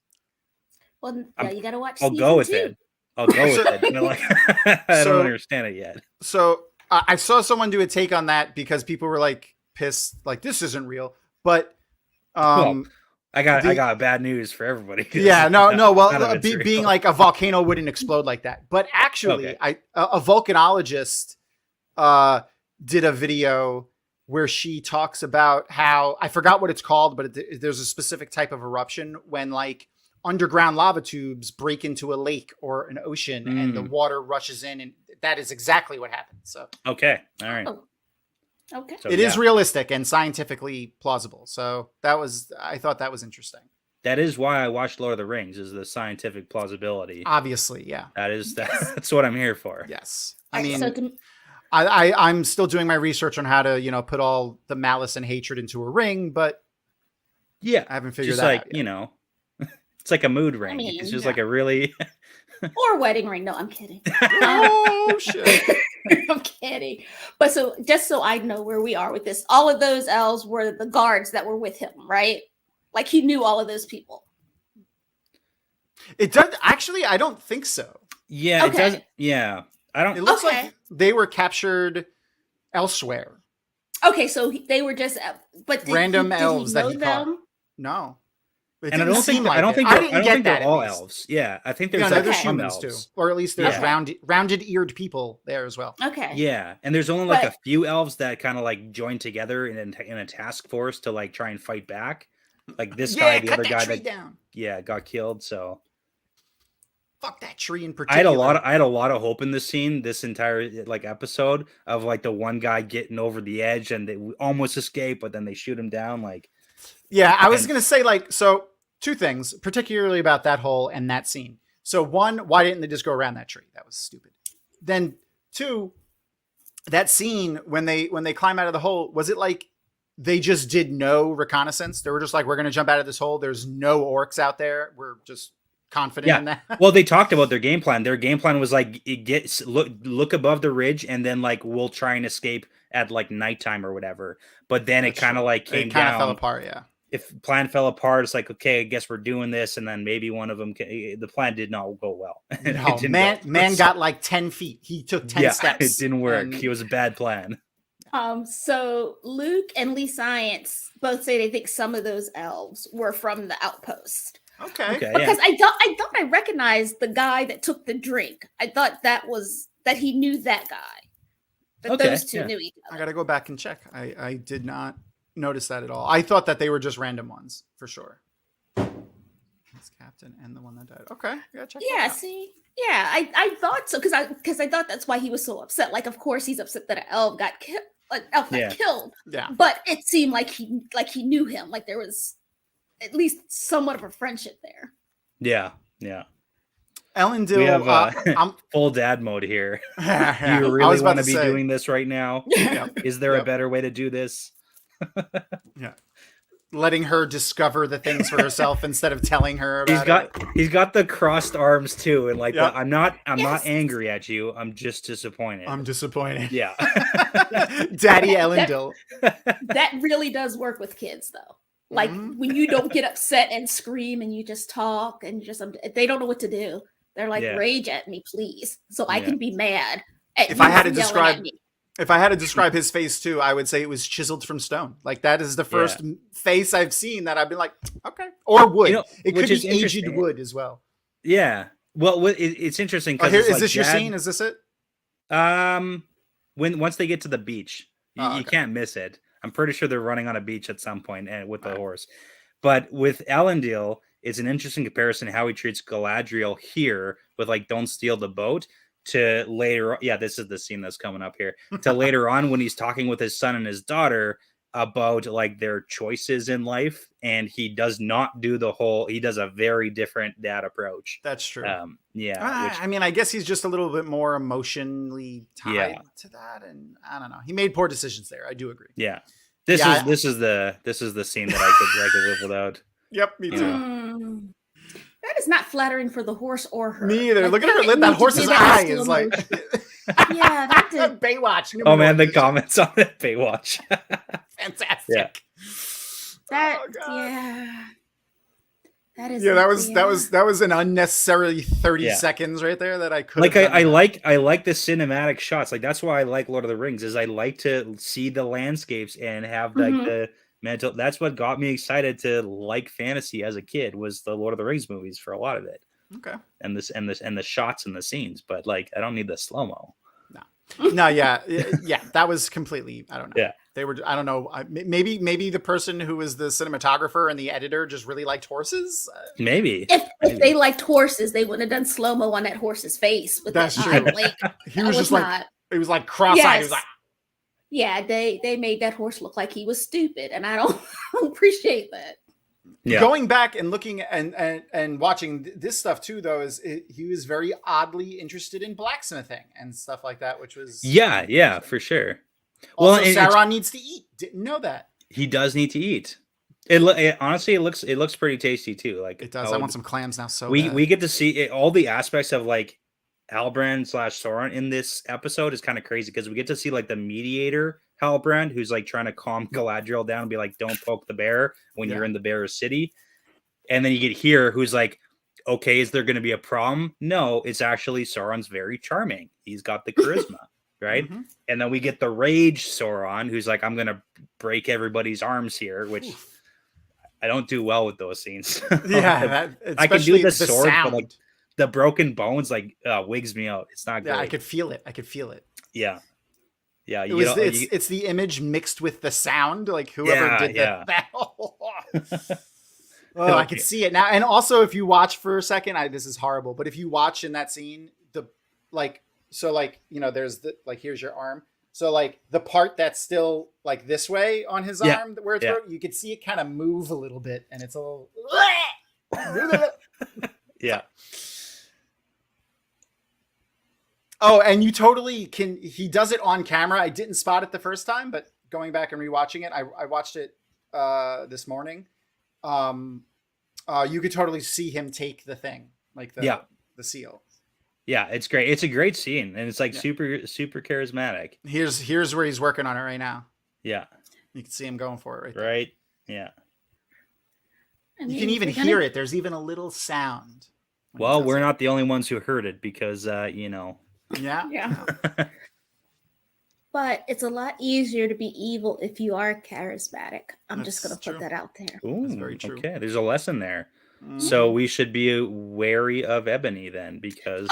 Well, yeah, you gotta watch. I'll go with it. I'll go with it. But, like, I don't understand it yet. So I saw someone do a take on that because people were like pissed, like this isn't real. But well, I got bad news for everybody. Yeah, no. Well, being like a volcano wouldn't explode like that. But actually, a volcanologist did a video where she talks about how, I forgot what it's called, but there's a specific type of eruption when like underground lava tubes break into a lake or an ocean and the water rushes in, and that is exactly what happens. So okay, all right. Okay. So, it is realistic and scientifically plausible. So I thought that was interesting. That is why I watched Lord of the Rings, is the scientific plausibility. Obviously, yeah. That's what I'm here for. Yes. I mean, I'm still doing my research on how to, put all the malice and hatred into a ring, but yeah, I haven't figured just that like, out yet. It's like a mood ring. It's just like a really or a wedding ring. No, I'm kidding. Oh shit. I'm kidding. But just so I know where we are with this, all of those elves were the guards that were with him, right? Like he knew all of those people. It does actually. I don't think so. Yeah, it doesn't. Yeah, I don't. It looks like they were captured elsewhere. Okay, so they were just, but random elves that he them? caught. No. And I don't think they're all elves. Yeah, I think there's there's humans too, or at least there's rounded-eared people there as well. Okay. Yeah, and there's only like a few elves that kind of like join together in a task force to like try and fight back. Like this guy, the other guy that got killed. So fuck that tree in particular. I had a lot of hope in this scene, this entire like episode of like the one guy getting over the edge and they almost escape, but then they shoot him down. Like, yeah, I was gonna say like so. Two things, particularly about that hole and that scene. So one, why didn't they just go around that tree? That was stupid. Then two, that scene when they climb out of the hole, was it like they just did no reconnaissance? They were just like, we're going to jump out of this hole. There's no orcs out there. We're just confident in that. Well, they talked about their game plan. Their game plan was like, look above the ridge and then like we'll try and escape at like nighttime or whatever. But then it kind of like came down. Fell apart. Yeah. If plan fell apart, it's like, okay, I guess we're doing this. And then maybe one of them, the plan did not go well. No, man got like 10 feet. He took 10 steps. It didn't work. It was a bad plan. So Luke and Lee Science both say they think some of those elves were from the outpost. Okay. Because I thought I recognized the guy that took the drink. I thought that he knew that guy. But those two knew each other. I got to go back and check. I did not notice that at all. I thought that they were just random ones for sure. This captain and the one that died. Okay, yeah, check. Yeah, see, yeah, I thought so because I thought that's why he was so upset. Like, of course, he's upset that an elf got killed. Yeah, but it seemed like he knew him. Like there was at least somewhat of a friendship there. Yeah. Elendil, we have full dad mode here. Do you really want to be doing this right now? Is there a better way to do this? Yeah, letting her discover the things for herself instead of telling her about He's got the crossed arms too, and like I'm not angry at you. I'm just disappointed. Yeah, Daddy Elendil. That really does work with kids, though. Like when you don't get upset and scream, and you just talk, and they don't know what to do. They're like, rage at me, please, so I can be mad. If I had to describe his face too, I would say it was chiseled from stone. Like that is the first face I've seen that I've been like, okay, or wood. It could be aged wood as well. Yeah. Well, it's interesting because is this your scene? Is this it? Once they get to the beach, you can't miss it. I'm pretty sure they're running on a beach at some point and with the horse. But with Elendil, it's an interesting comparison how he treats Galadriel here with like, don't steal the boat. To later, this is the scene that's coming up here. To later on, when he's talking with his son and his daughter about like their choices in life, and he does not do he does a very different dad approach. That's true. I mean, I guess he's just a little bit more emotionally tied to that, and I don't know. He made poor decisions there. I do agree. Yeah. This is the scene that I could live without. Yep, me too. That is not flattering for the horse or her. Me either. Look at her. That horse's eye is like. Yeah, that did. Baywatch. Oh man, the comments on it. Baywatch. Fantastic. Yeah. Yeah. That is. Yeah, that was an unnecessarily 30 seconds right there that I could. Like I like the cinematic shots. Like that's why I like Lord of the Rings. Is I like to see the landscapes and have like the mental. That's what got me excited to like fantasy as a kid. Was the Lord of the Rings movies for a lot of it. Okay. And the shots and the scenes, but like I don't need the slow mo. No, yeah, that was completely. I don't know. Yeah, they were. I don't know. Maybe the person who was the cinematographer and the editor just really liked horses. Maybe if they liked horses, they wouldn't have done slow mo on that horse's face. With That's that true. Like, he was just like it was like cross-eyed. Yes. He was like, yeah, they made that horse look like he was stupid, and I don't appreciate that. Yeah. Going back and looking and watching this stuff too, though, he was very oddly interested in blacksmithing and stuff like that, which was for sure. Also, Sauron needs to eat. Didn't know that. He does need to eat. Honestly, it looks pretty tasty too. Like it does. I want some clams now. So we get to see all the aspects of like Halbrand / Sauron in this episode is kind of crazy because we get to see like the mediator Halbrand, who's like trying to calm Galadriel down and be like, "Don't poke the bear when you're in the bear city." And then you get here, who's like, "Okay, is there going to be a problem?" No, it's actually Sauron's very charming. He's got the charisma, right? And then we get the rage Sauron, who's like, "I'm going to break everybody's arms here," which I don't do well with those scenes. Yeah, I can do the sword, sound. but like the broken bones like wigs me out. It's not good. Yeah, I could feel it. Yeah. Yeah, it's the image mixed with the sound, like whoever did that. I could see it now. And also, if you watch for a second, this is horrible, but if you watch in that scene, there's here's your arm. So like the part that's still like this way on his arm, where it's you could see it kind of move a little bit, and it's a little. Yeah. Oh, and you totally can. He does it on camera. I didn't spot it the first time, but going back and rewatching it, I watched it this morning. You could totally see him take the thing, like the seal. Yeah, it's great. It's a great scene, and it's like super charismatic. Here's where he's working on it right now. Yeah, you can see him going for it right there. Right. Yeah. You can even hear it. There's even a little sound. Well, we're not the only ones who heard it because Yeah. But it's a lot easier to be evil if you are charismatic. I'm just going to put that out there. Ooh, that's very true. Okay, there's a lesson there. So we should be wary of Ebony then, because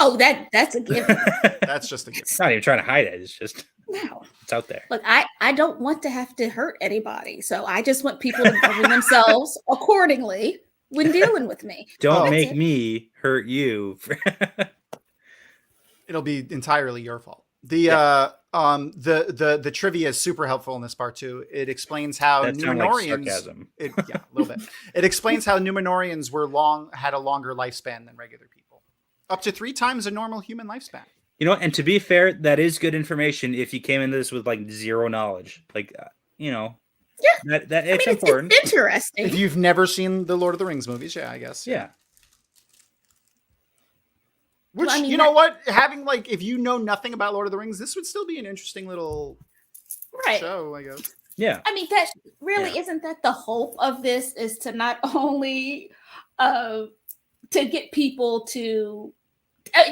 that's a given. That's just a given. It's not even trying to hide it. It's just it's out there. Look, I don't want to have to hurt anybody, so I just want people to govern themselves accordingly when dealing with me. Don't make me hurt you. It'll be entirely your fault. The trivia is super helpful in this part too. It explains how Numenorians. A little bit. It explains how Numenorians had a longer lifespan than regular people, up to 3 times a normal human lifespan. And to be fair, that is good information if you came into this with like zero knowledge. Like, that it's important. It's interesting. If you've never seen the Lord of the Rings movies, I guess. Yeah. Which, you know what? Having if you know nothing about Lord of the Rings, this would still be an interesting little show, I guess. Yeah. I mean, that really isn't that the hope of this, is to not only to get people to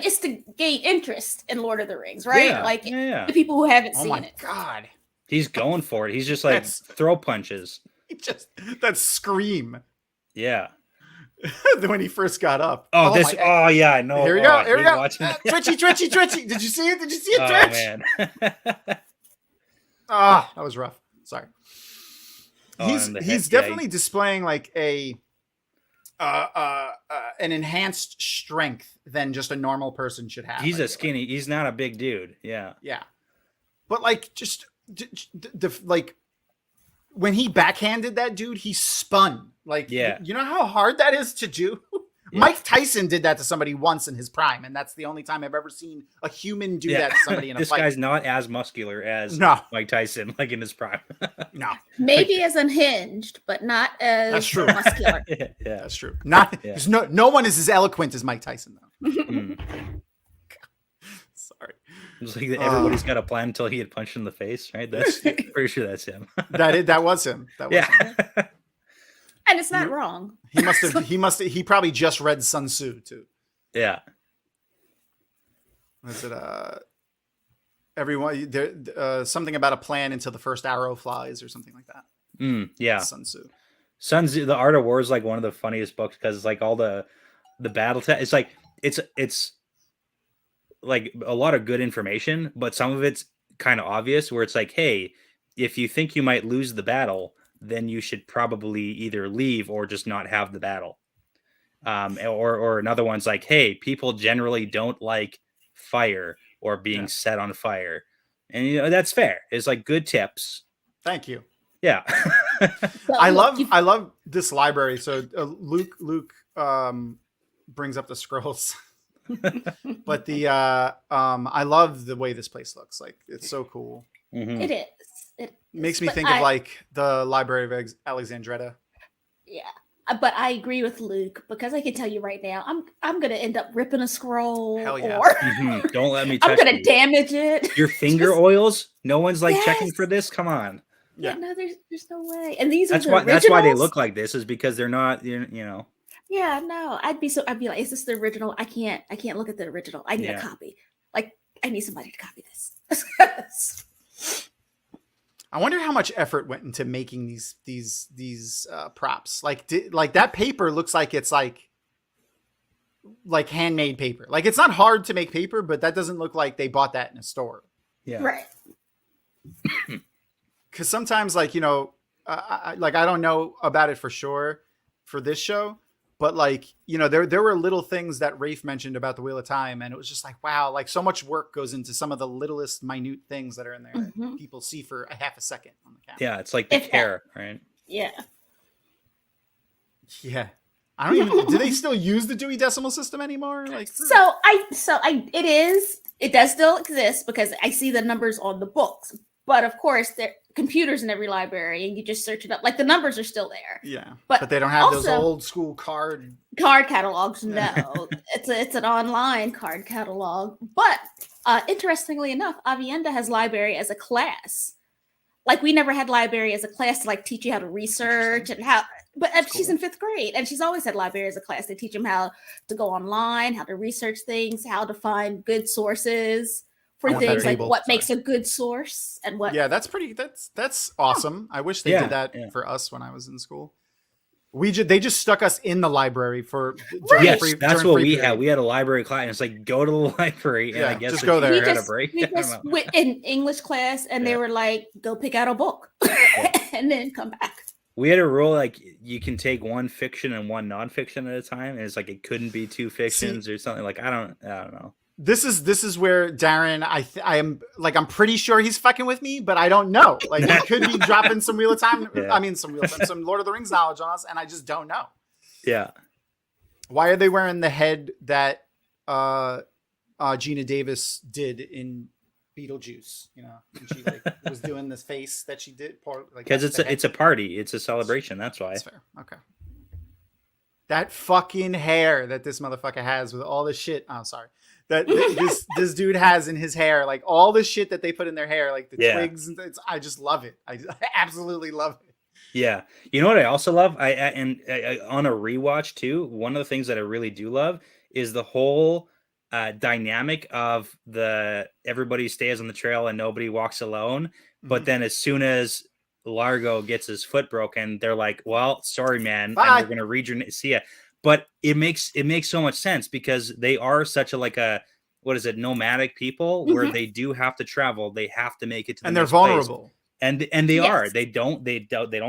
just to gain interest in Lord of the Rings, right? Yeah. The people who haven't seen it. Oh my God. He's going for it. He's just like throw punches. That scream. Yeah. When he first got up. Oh yeah, I know. Here we go. Twitchy. Did you see it? Twitch? Man. That was rough. Sorry. He's definitely displaying an enhanced strength than just a normal person should have. He's not a big dude. Yeah. Yeah. But when he backhanded that dude, he spun. You know how hard that is to do? Mike Tyson did that to somebody once in his prime, and that's the only time I've ever seen a human do that to somebody in a this fight. This guy's not as muscular as Mike Tyson, like in his prime. No. Maybe as unhinged, but not as that's true. muscular. Yeah, that's true. Not no one is as eloquent as Mike Tyson, though. Sorry. It's like everybody's got a plan until he get punched in the face, right? That's pretty sure that's him. That was him. That was him. And it's not wrong. He probably just read Sun Tzu too. Yeah. Was it everyone there something about a plan until the first arrow flies or something like that? Yeah. Sun Tzu. Sun Tzu, The Art of War is like one of the funniest books because it's like all the battle it's like it's like a lot of good information, but some of it's kind of obvious where it's like, hey, if you think you might lose the battle, then you should probably either leave or just not have the battle. Or another one's like, hey, people generally don't like fire or being set on fire. And that's fair. It's like good tips. Thank you. Yeah. I love this library. So Luke brings up the scrolls. But I love the way this place looks. Like it's so cool. Mm-hmm. It is. It makes me think of like the Library of Alexandretta. Yeah, but I agree with Luke because I can tell you right now, I'm gonna end up ripping a scroll. Hell yeah. Or Don't let me touch I'm gonna damage it. Your finger oils? No one's like checking for this? Come on. Yeah, no, there's no way. And these that's are why that's why they look like this, is because they're not, you know. Yeah, no, I'd be like, is this the original? I can't look at the original. I need a copy. Like, I need somebody to copy this. I wonder how much effort went into making these props. Like that paper looks like it's like handmade paper. Like it's not hard to make paper, but that doesn't look like they bought that in a store. Yeah. Right. Because sometimes, like, you know, I don't know about it for sure for this show, but like, you know, there were little things that Rafe mentioned about the Wheel of Time, and it was just like, wow, like so much work goes into some of the littlest minute things that are in there that people see for a half a second on the camera. Yeah, it's like the care, right? Yeah. Yeah. I don't even do they still use the Dewey Decimal System anymore? Like it does still exist because I see the numbers on the books. But of course, there are computers in every library, and you just search it up. Like the numbers are still there. Yeah, but they don't have those old school card catalogs. No, it's an online card catalog. But interestingly enough, Avienda has library as a class. Like we never had library as a class to like teach you how to research and how. But she's in 5th grade, and she's always had library as a class. They teach them how to go online, how to research things, how to find good sources. For things like what makes a good source and what. Yeah, that's awesome. I wish they did that for us when I was in school. They just stuck us in the library for that's what we had. We had a library class, and it's like go to the library, and I guess just go there. We just went in English class, and they were like, "Go pick out a book, and then come back." We had a rule like you can take one fiction and one nonfiction at a time, and it's like it couldn't be 2 fictions or something. Like I don't know. This is where Darren, I'm pretty sure he's fucking with me, but I don't know. Like he could be dropping some Wheel of Time. Yeah. I mean, some Lord of the Rings knowledge on us, and I just don't know. Yeah. Why are they wearing the head that Gina Davis did in Beetlejuice? You know, and she was doing this face that she did. Because it's a party, it's a celebration. That's why. That's fair. Okay. That fucking hair that this motherfucker has with all this shit. Oh, sorry. That this dude has in his hair, like all the shit that they put in their hair, like the twigs. And I just love it. I absolutely love it. Yeah. You know what I also love? I on a reWoTch too, one of the things that I really do love is the whole dynamic of everybody stays on the trail and nobody walks alone. But then as soon as Largo gets his foot broken, they're like, well, sorry, man. Bye. And we're going to read your see ya. But it makes so much sense because they are such a nomadic people where they do have to travel. They have to make it to the and they're next vulnerable. Place. And they are. They don't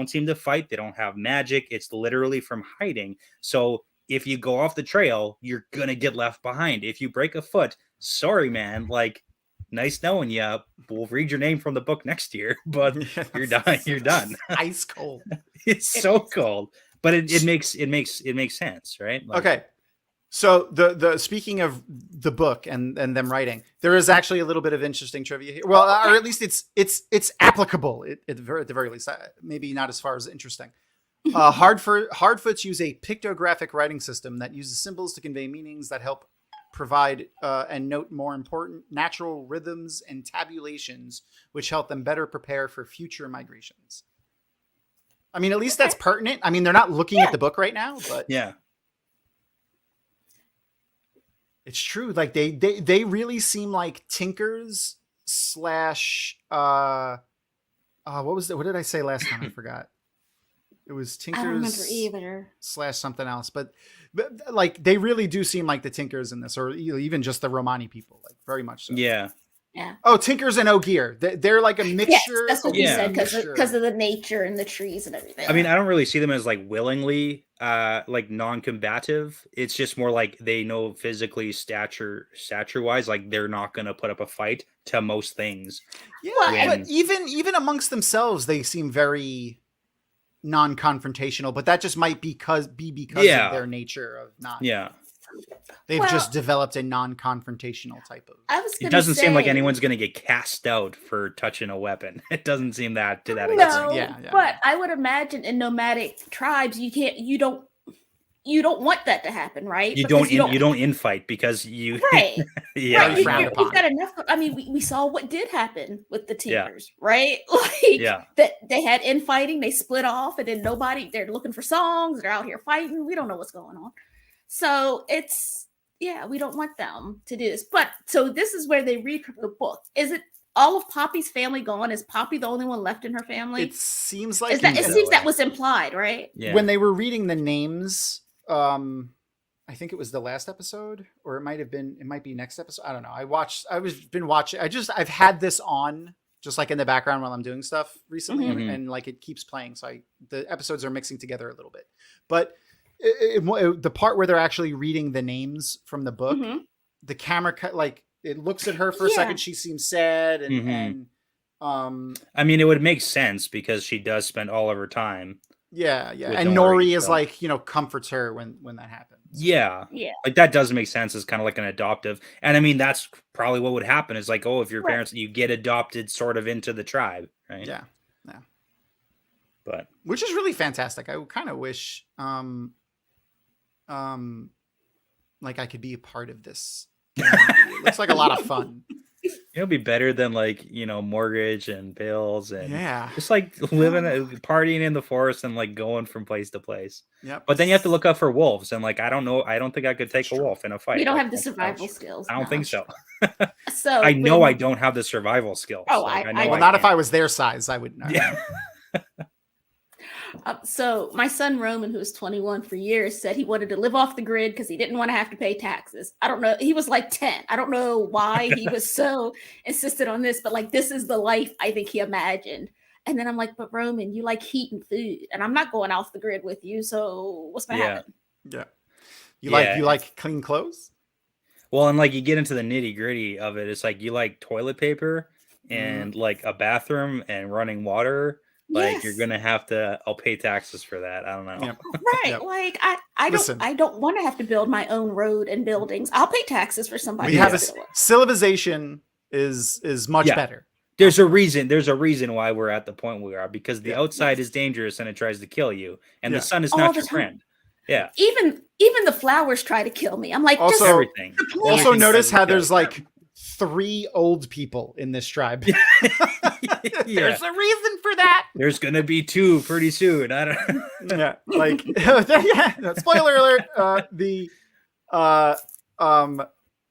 seem to fight. They don't have magic. It's literally from hiding. So if you go off the trail, you're gonna get left behind. If you break a foot, sorry, man. Like, nice knowing you. We'll read your name from the book next year, but you're done. You're done. Ice cold. It's so cold. But it makes sense, right? Like, okay, So the speaking of the book and them writing, there is actually a little bit of interesting trivia here. Well, or at least it's applicable at the very least. Maybe not as far as interesting. Hardfoots use a pictographic writing system that uses symbols to convey meanings that help provide and note more important natural rhythms and tabulations, which help them better prepare for future migrations. I mean, at least that's pertinent. I mean, they're not looking at the book right now, but Yeah. it's true. Like they really seem like tinkers slash what did I say last time? I forgot. It was tinkers. I don't remember either. Slash something else, but like they really do seem like the tinkers in this, or even just the Romani people, like very much so. Yeah. Yeah. Oh, tinkers and Ogier. They're like a mixture. Yes, that's what you Yeah. said because of the nature and the trees and everything. I mean, I don't really see them as like willingly like non-combative. It's just more like they know physically stature wise, like they're not gonna put up a fight to most things. Yeah, When- but even amongst themselves, they seem very non-confrontational. But that just might because of their nature of not. Yeah. They've just developed a non-confrontational type of. I was It gonna doesn't seem like say- anyone's gonna get cast out for touching a weapon. It doesn't seem that to that No, extent. Yeah. but I would imagine in nomadic tribes, you don't want that to happen, right? You Because don't infight because you right. yeah. Right. you frowned upon. We've got enough. I mean, we saw what did happen with the Yeah. Tinkers, right? Like Yeah. that they had infighting, they split off, and then they're looking for songs, they're out here fighting. We don't know what's going on. So we don't want them to do this. But so this is where they read the book. Is it all of Poppy's family gone? Is Poppy the only one left in her family? It seems like It seems that was implied, right? Yeah. when they were reading the names. I think it was the last episode, or it might be next episode. I don't know. I've had this on just like in the background while I'm doing stuff recently, Mhm. and like it keeps playing. So the episodes are mixing together a little bit, but the part where they're actually reading the names from the book, Mhm. the camera like it looks at her for a second. She seems sad Mhm. and I mean, it would make sense because she does spend all of her time. yeah. With And Nori, Nori is so- like, comforts her when that happens. Yeah. Yeah. Like that does make sense as kind of like an adoptive. And I mean, that's probably what would happen is like, oh, if your Right. parents, you get adopted sort of into the tribe, right? Yeah. But Which is really fantastic. I kind of wish like I could be a part of this. It looks like a lot of fun. it'll be better than like, mortgage and bills and Yeah. just like living, partying in the forest and like going from place to place. Yep. But then you have to look out for wolves. And like, I don't know. I don't think I could take a wolf in a fight. We don't Like, have the that's- survival skills. I don't no. think so. So I know I when- don't have the survival skills. Oh, Like, I- know Well, not if can't. I was their size, I would know. Yeah. So my son Roman, who was 21 for years, said he wanted to live off the grid because he didn't want to have to pay taxes. I don't know. He was like 10. I don't know why he was so insisted on this, but like this is the life I think he imagined. And then I'm like, but Roman, you like heat and food, and I'm not going off the grid with you. So what's gonna Yeah. happen? Yeah. Yeah. You like clean clothes? Well, and like you get into the nitty gritty of it. It's like you like toilet paper and like a bathroom and running water. Like you're Yes. gonna have to. I'll pay taxes for that. I don't know. Yep. Right. Yep. Like I Listen. don't want to have to build my own road and buildings. I'll pay taxes for somebody We have a else to do it. civilization is much Yeah. better. There's a reason. There's a reason why we're at the point we are because the Yeah. outside is dangerous and it tries to kill you, and Yeah. the sun is All not the your time. friend. Yeah, Even the flowers try to kill me. I'm like, Also- just everything. plant. Also, Everything notice tries how to kill there's you. like 3 old people in this tribe. Yeah. There's a reason for that. There's gonna be 2 pretty soon. I don't. Yeah, like yeah. Spoiler alert.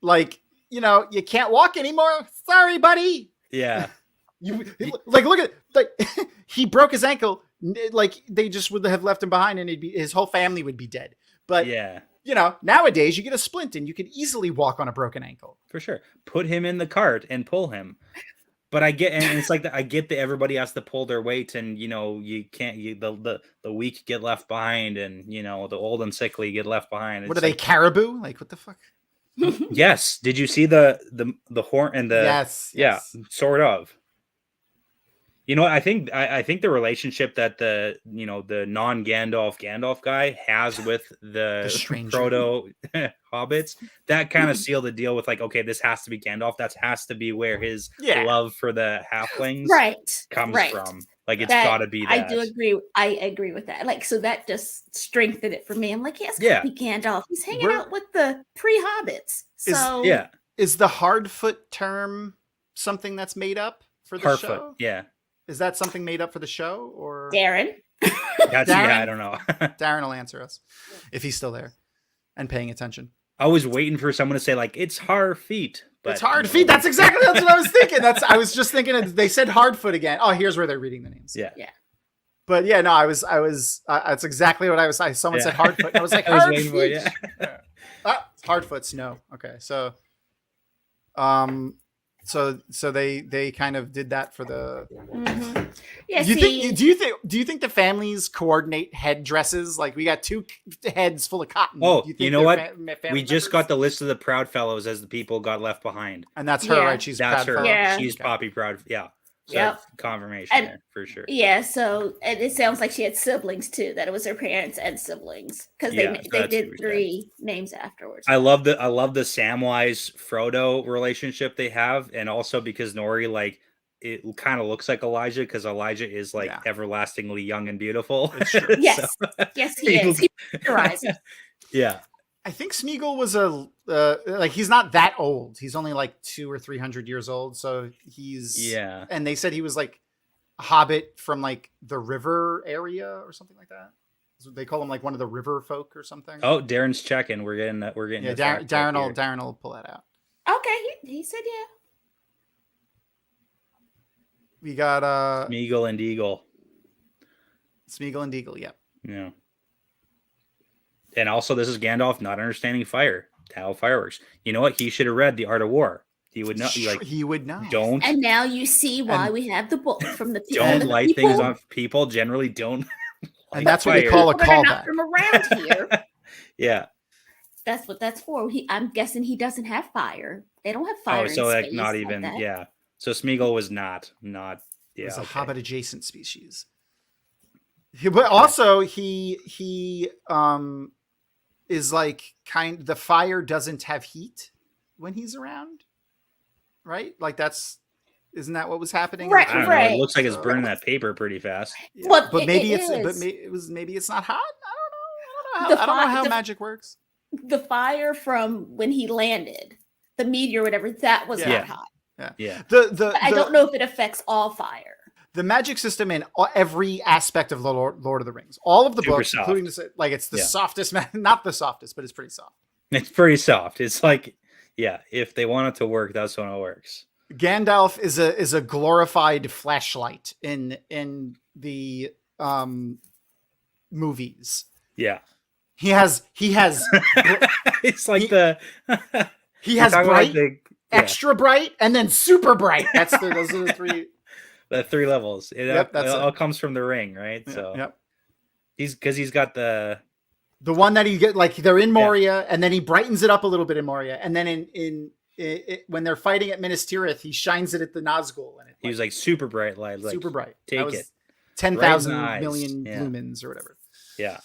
Like you can't walk anymore. Sorry, buddy. Yeah. Like look at like he broke his ankle. Like they just would have left him behind, and his whole family would be dead. But Yeah. nowadays you get a splint and you could easily walk on a broken ankle. For sure. Put him in the cart and pull him. But I get, and it's like I get that everybody has to pull their weight, and you can't. The weak get left behind, and the old and sickly get left behind. What It's are they, like, caribou? Like what the fuck? Yes. Did you see the horn and the? Yes. Yeah. Sort of. You know what? I think the relationship that the non-Gandalf guy has with The the stranger. proto hobbits, that kind of sealed the deal with like, okay, this has to be Gandalf. That has to be where his Yeah. love for the halflings comes from. Like it's got to be that. I do agree. I agree with that. Like, so that just strengthened it for me. I'm like, yeah, it's gotta be Gandalf. He's hanging out with the pre-hobbits. So is the Hardfoot term something that's made up for the show? Yeah. Is that something made up for the show or Darren? I don't know. Darren will answer us if he's still there and paying attention. I was waiting for someone to say like it's hard feet. But it's hard feet. That's what I was thinking. I was just thinking they said Hardfoot again. Oh, here's where they're reading the names. Yeah. But yeah, no, I was that's exactly what I was. Someone said Hardfoot. And I was like, Hardfoot. Hardfoots. No. Okay. So, so they kind of did that for the. Mm-hmm. Yeah. Do you think the families coordinate head dresses? Like we got 2 heads full of cotton. Oh, you know what? We just members? got the list of the Proud Fellows as the people got left behind, and that's her, right? She's that's Proud her. Fellow. Yeah. She's Poppy Proud. Yeah. So confirmation there for sure. Yeah, so and it sounds like she had siblings too. That it was her parents and siblings because they did 3 names afterwards. I love the Samwise Frodo relationship they have, and also because Nori like it kind of looks like Elijah because Elijah is like everlastingly young and beautiful. Yes, yes, he is. He's yeah. I think Smeagol was like he's not that old. He's only like 200 or 300 years old. So he's And they said he was like a hobbit from like the river area or something like that. So they call him like one of the river folk or something. Oh, Darren's checking. We're getting. Yeah, Darren will pull that out. Okay, he said yeah. We got Smeagol and Deagle. Yep. Yeah. And also, this is Gandalf not understanding fire, how fire works. You know what? He should have read The Art of War. He would know. He would know. Don't. And now you see why we have the book from the people. Don't light things on people. Generally, don't. And that's what they call a callback. From around here. Yeah. That's what that's for. I'm guessing he doesn't have fire. They don't have fire. Oh, so like not even. Like yeah. So Smeagol was not. Yeah. It was a hobbit adjacent species. But also he is like the fire doesn't have heat when he's around, right? Like isn't that what was happening? Right, I don't know. It looks like it's burning that paper pretty fast. Yeah. But maybe maybe it's not hot. I don't know how magic works. The fire from when he landed, the meteor, whatever, that was not hot. Yeah. I don't know if it affects all fire. The magic system in every aspect of the Lord of the Rings, all of the books, soft. including like it's the softest, not the softest, but it's pretty soft. It's pretty soft. It's like, if they want it to work, that's when it works. Gandalf is a glorified flashlight in the movies. Yeah, he has. It's like he has bright, extra bright, and then super bright. Those are the 3. The 3 levels. It all comes from the ring, right? Yeah, so he's got the one that he get like they're in Moria, and then he brightens it up a little bit in Moria, and then in when they're fighting at Minas Tirith, he shines it at the Nazgul, and he was like super bright light, like super bright. Take it, 10,000 million lumens or whatever. Yeah.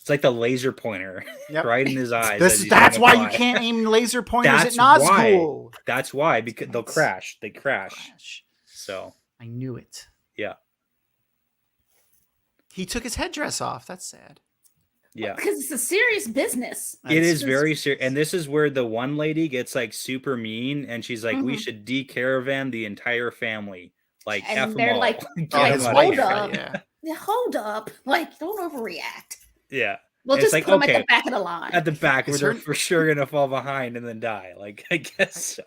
It's like the laser pointer right in his eyes. That's why you can't aim laser pointers at Nazgul. That's why, because they'll crash. They crash. So I knew it. Yeah. He took his headdress off. That's sad. Yeah. Because it's a serious business. It is very serious. And this is where the one lady gets like super mean and she's like, we should de-caravan the entire family. Like, and F they're them all. like hold up. Yeah, hold up. Like, don't overreact. Yeah. We'll just put them at the back of the line. At the back, where they're for sure going to fall behind and then die. Like, I guess so.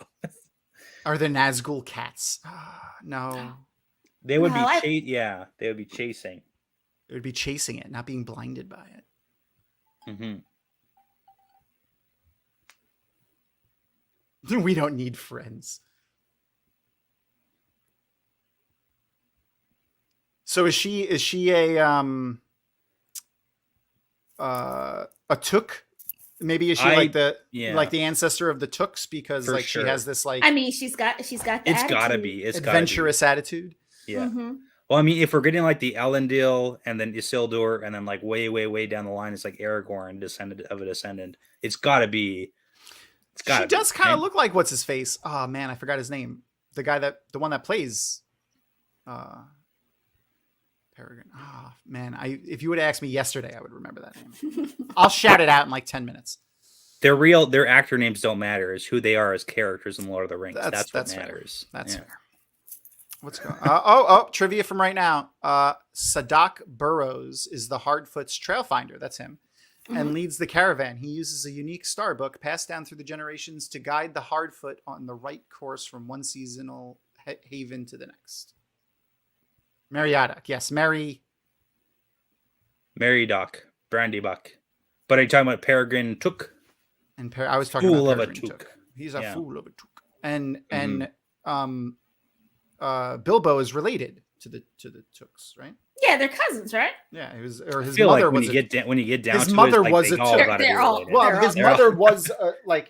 Are the Nazgul cats? No. They would be they would be chasing. They would be chasing it, not being blinded by it. Mm-hmm. We don't need friends. So is she a Took? Maybe is she like the ancestor of the Tooks because she has this like I mean she's got the it's gotta be adventurous attitude. Yeah. Well, I mean, if we're getting like the Elendil and then Isildur, and then like way, way, way down the line, it's like Aragorn, descendant of a descendant. It's got to be. She does kind of look like what's his face. Oh man, I forgot his name. The one that plays Peregrine. Oh man, if you would have asked me yesterday, I would remember that name. I'll shout it out in like 10 minutes. Their actor names don't matter. It's who they are as characters in Lord of the Rings. That's what matters. Fair. That's fair. What's going on? Trivia from right now. Sadak Burrows is the Hardfoot's trail finder. That's him. And leads the caravan. He uses a unique star book passed down through the generations to guide the Hardfoot on the right course from one seasonal haven to the next. Meriadoc. Yes, Meriadoc. Brandybuck. But are you talking about Peregrine Took? And I was talking fool about of a Peregrine Took. He's a fool of a Took. And Bilbo is related to the Tooks, right? Yeah, they're cousins, right? Yeah, it was, or his I feel mother like when was. You get down his to mother it, like, was a Took. His mother was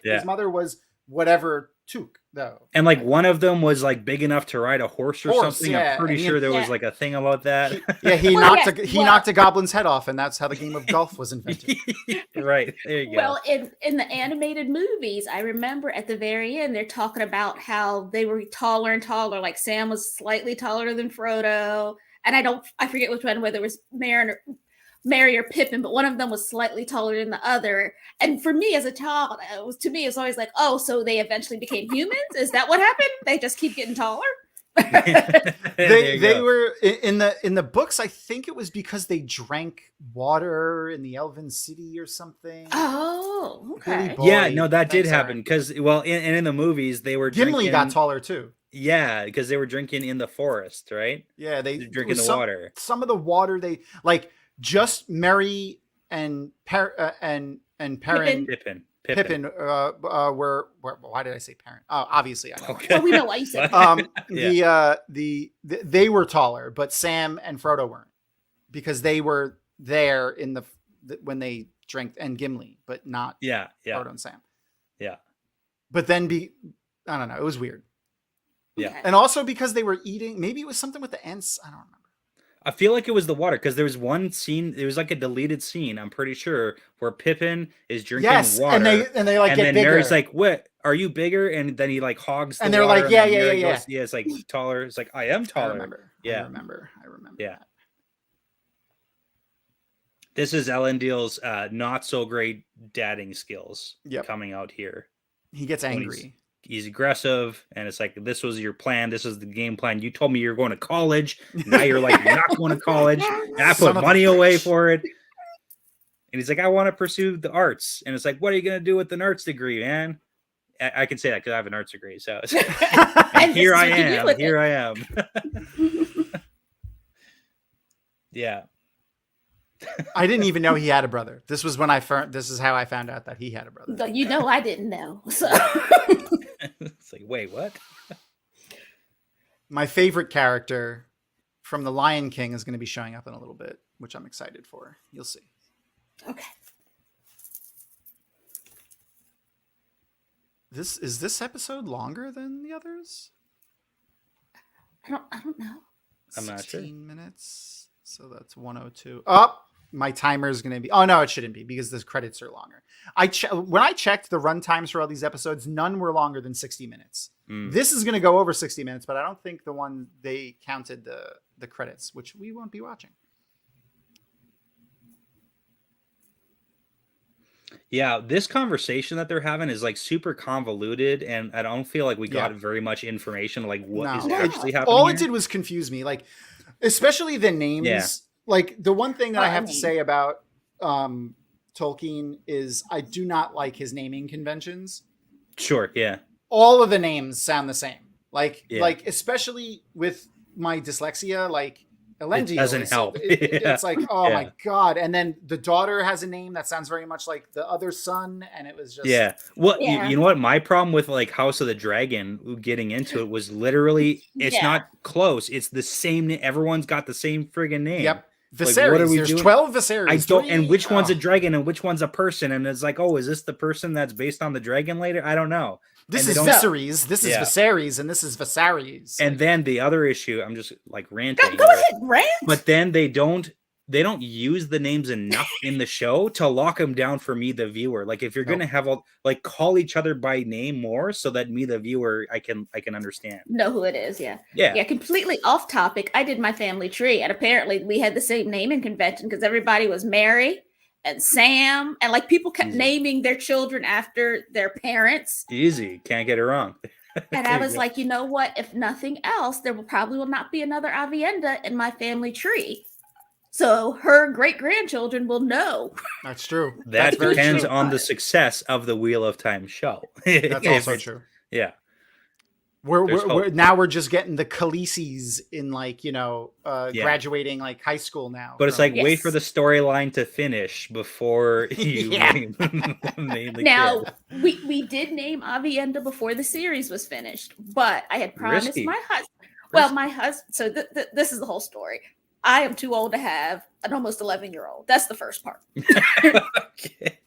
his mother was whatever Took though. And like one of them was like big enough to ride a horse or something. Yeah. I'm pretty sure there was like a thing about that. He knocked a goblin's head off, and that's how the game of golf was invented. Right. There you go. Well, in the animated movies, I remember at the very end they're talking about how they were taller and taller. Like Sam was slightly taller than Frodo, and I forget which one, whether it was Merry or Pippin, but one of them was slightly taller than the other. And for me as a child, it's always like, oh, so they eventually became humans? Is that what happened? They just keep getting taller? They were in the books. I think it was because they drank water in the Elven City or something. Oh, okay. Yeah, no, that did happen because in the movies they were Gimli got taller too. Yeah, because they were drinking in the forest, right? Yeah, they're drinking the water. Some of the water they like. Just Merry and Perrin. Pippin were why did I say parent? Oh, obviously I know. Okay. Well, we know why you said that. They were taller, but Sam and Frodo weren't because they were there in when they drank, and Gimli, but not Frodo and Sam. Yeah. But then I don't know, it was weird. Yeah. Okay. And also because they were eating, maybe it was something with the Ents, I don't remember. I feel like it was the water because there was one scene. There was like a deleted scene. I'm pretty sure where Pippin is drinking water, and they like and get then bigger. Mary's like, "What? Are you bigger?" And then he like hogs, and they're like, "Yeah." Goes, yeah, it's like taller. It's like I am taller. I remember. Yeah, I remember. Yeah. That. This is Elendil's not so great dadding skills coming out here. He gets angry. He's aggressive, and it's like, this was your plan. This is the game plan. You told me you're going to college. Now you're like, you're not going to college. And I put money away for it. And he's like, I want to pursue the arts. And it's like, what are you going to do with an arts degree, man? I can say that because I have an arts degree. So and here I am. Here I am. Yeah. I didn't even know he had a brother. This is how I found out that he had a brother. I didn't know. So it's like, wait, what? My favorite character from The Lion King is going to be showing up in a little bit, which I'm excited for. You'll see. Okay. Is this episode longer than the others? I don't know. I'm not sure. 16 minutes. So that's 102. Oh, my timer is going to be. Oh no, it shouldn't be because the credits are longer. When I checked the run times for all these episodes, none were longer than 60 minutes. This is going to go over 60 minutes, but I don't think the one they counted the credits, which we won't be watching. Yeah, this conversation that they're having is like super convoluted, and I don't feel like we got very much information like what is actually happening. All it did was confuse me, like especially the names. Yeah. Like the one thing that I have to say about Tolkien is I do not like his naming conventions. Sure, yeah. All of the names sound the same. Like especially with my dyslexia, like Elendil. It doesn't help. It's like, oh my God. And then the daughter has a name that sounds very much like the other son. And it was just. Yeah. Well, you know what? My problem with like House of the Dragon getting into it was literally, it's not close. It's the same. Everyone's got the same friggin' name. Yep. Viserys. Like, what are we There's doing? 12 Viserys. And which one's a dragon and which one's a person? And it's like, oh, is this the person that's based on the dragon later? I don't know. This they is don't- Viserys, this is Yeah. Viserys, and this is Viserys. And then the other issue, I'm just like ranting. Go here, ahead, rant. But then they don't use the names enough in the show to lock them down for me, the viewer. Like if you're gonna have call each other by name more, so that me, the viewer, I can understand. Know who it is, yeah. Yeah. Yeah, completely off topic. I did my family tree, and apparently we had the same naming convention because everybody was Mary and Sam, and like people kept Easy. naming their children after their parents. Easy, can't get it wrong. And I was like, you know what? If nothing else, there will not be another Avienda in my family tree. So her great grandchildren will know. That's true. That That's very depends true. on the success of the Wheel of Time show. That's If also it's- true. Yeah. We're There's now just getting the Khaleesi's in Yeah. graduating like high school now. But it's from- like wait Yes. for the storyline to finish before you Yeah. name the Now kid. we did name Avienda before the series was finished, but I had promised Risky. my husband. Well, my husband. So this is the whole story. I am too old to have an almost 11-year-old. That's the first part. Okay.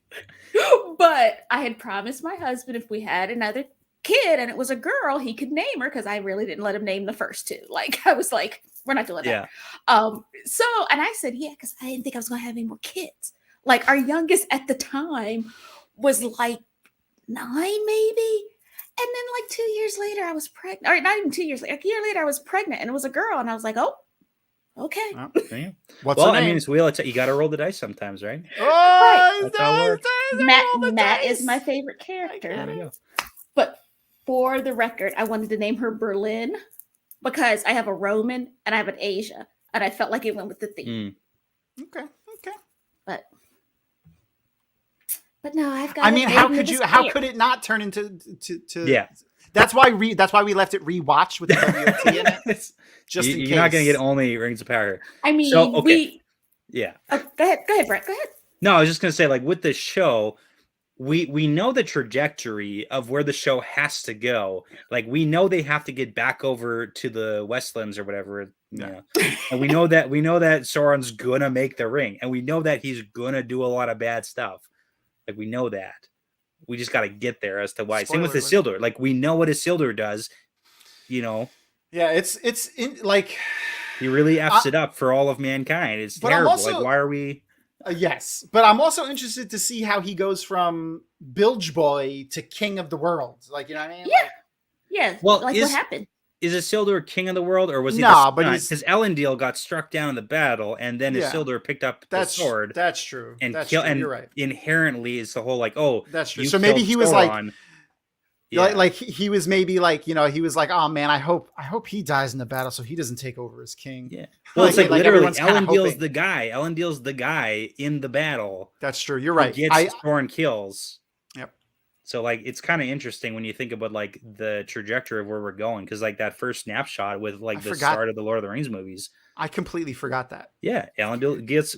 But I had promised my husband if we had another kid and it was a girl, he could name her because I really didn't let him name the first two. Like I was like, we're not doing that. Yeah. So and I said, yeah, because I didn't think I was gonna have any more kids. Like our youngest at the time was like 9, maybe. And then like 2 years later, I was pregnant. Or not even 2 years later, a year later, I was pregnant and it was a girl. And I was like, oh, okay. Oh, Yeah. what's Well, her I name? mean, it's Wheel of Time. You got to roll the dice sometimes, right? Oh, That's how it works. Matt is my favorite character. There you go. But for the record, I wanted to name her Berlin because I have a Roman and I have an Asia. And I felt like it went with the theme. Mm. Okay. But no, I've got I mean, how maiden could of how despair. could it not turn into to Yeah. That's why we left it reWoTch with the WOT in it. Just in case. You're not going to get only Rings of Power. I mean, So, okay. Yeah. Oh, go ahead, Brett. Go ahead. No, I was just going to say, like, with this show, we know the trajectory of where the show has to go. Like, we know they have to get back over to the Westlands or whatever. You know. And we know that Sauron's going to make the ring. And we know that he's going to do a lot of bad stuff. Like, we know that. We just got to get there as to why. Same with Isildur. Like, we know what Isildur does. You know. Yeah, it's in, like he really f's it up for all of mankind. It's but I'm terrible. also- Like, why are we? yes, but I'm also interested to see how he goes from bilge boy to king of the world. Like, you know what I mean? Yeah. Like, Yeah. Well, like what happened? Is Isildur king of the world, or was he? Nah, but he's- because Elendil got struck down in the battle, and then Yeah. Isildur picked up the that's sword That's true. and That's kill. true. And You're right. inherently, is the whole like, oh, That's true. you So maybe killed he was like, Sauron. Yeah. like he was maybe like, you know, he was like, oh man, I hope he dies in the battle so he doesn't take over as king. Yeah. Well, it's like, Like literally, everyone's kinda Elendil's hoping. the guy. Elendil's the guy in the battle. That's true. You're Who right. gets Sauron kills. Yep. So like, it's kind of interesting when you think about like the trajectory of where we're going, because like that first snapshot with like I the forgot. start of the Lord of the Rings movies. I completely forgot that. Yeah, Elendil gets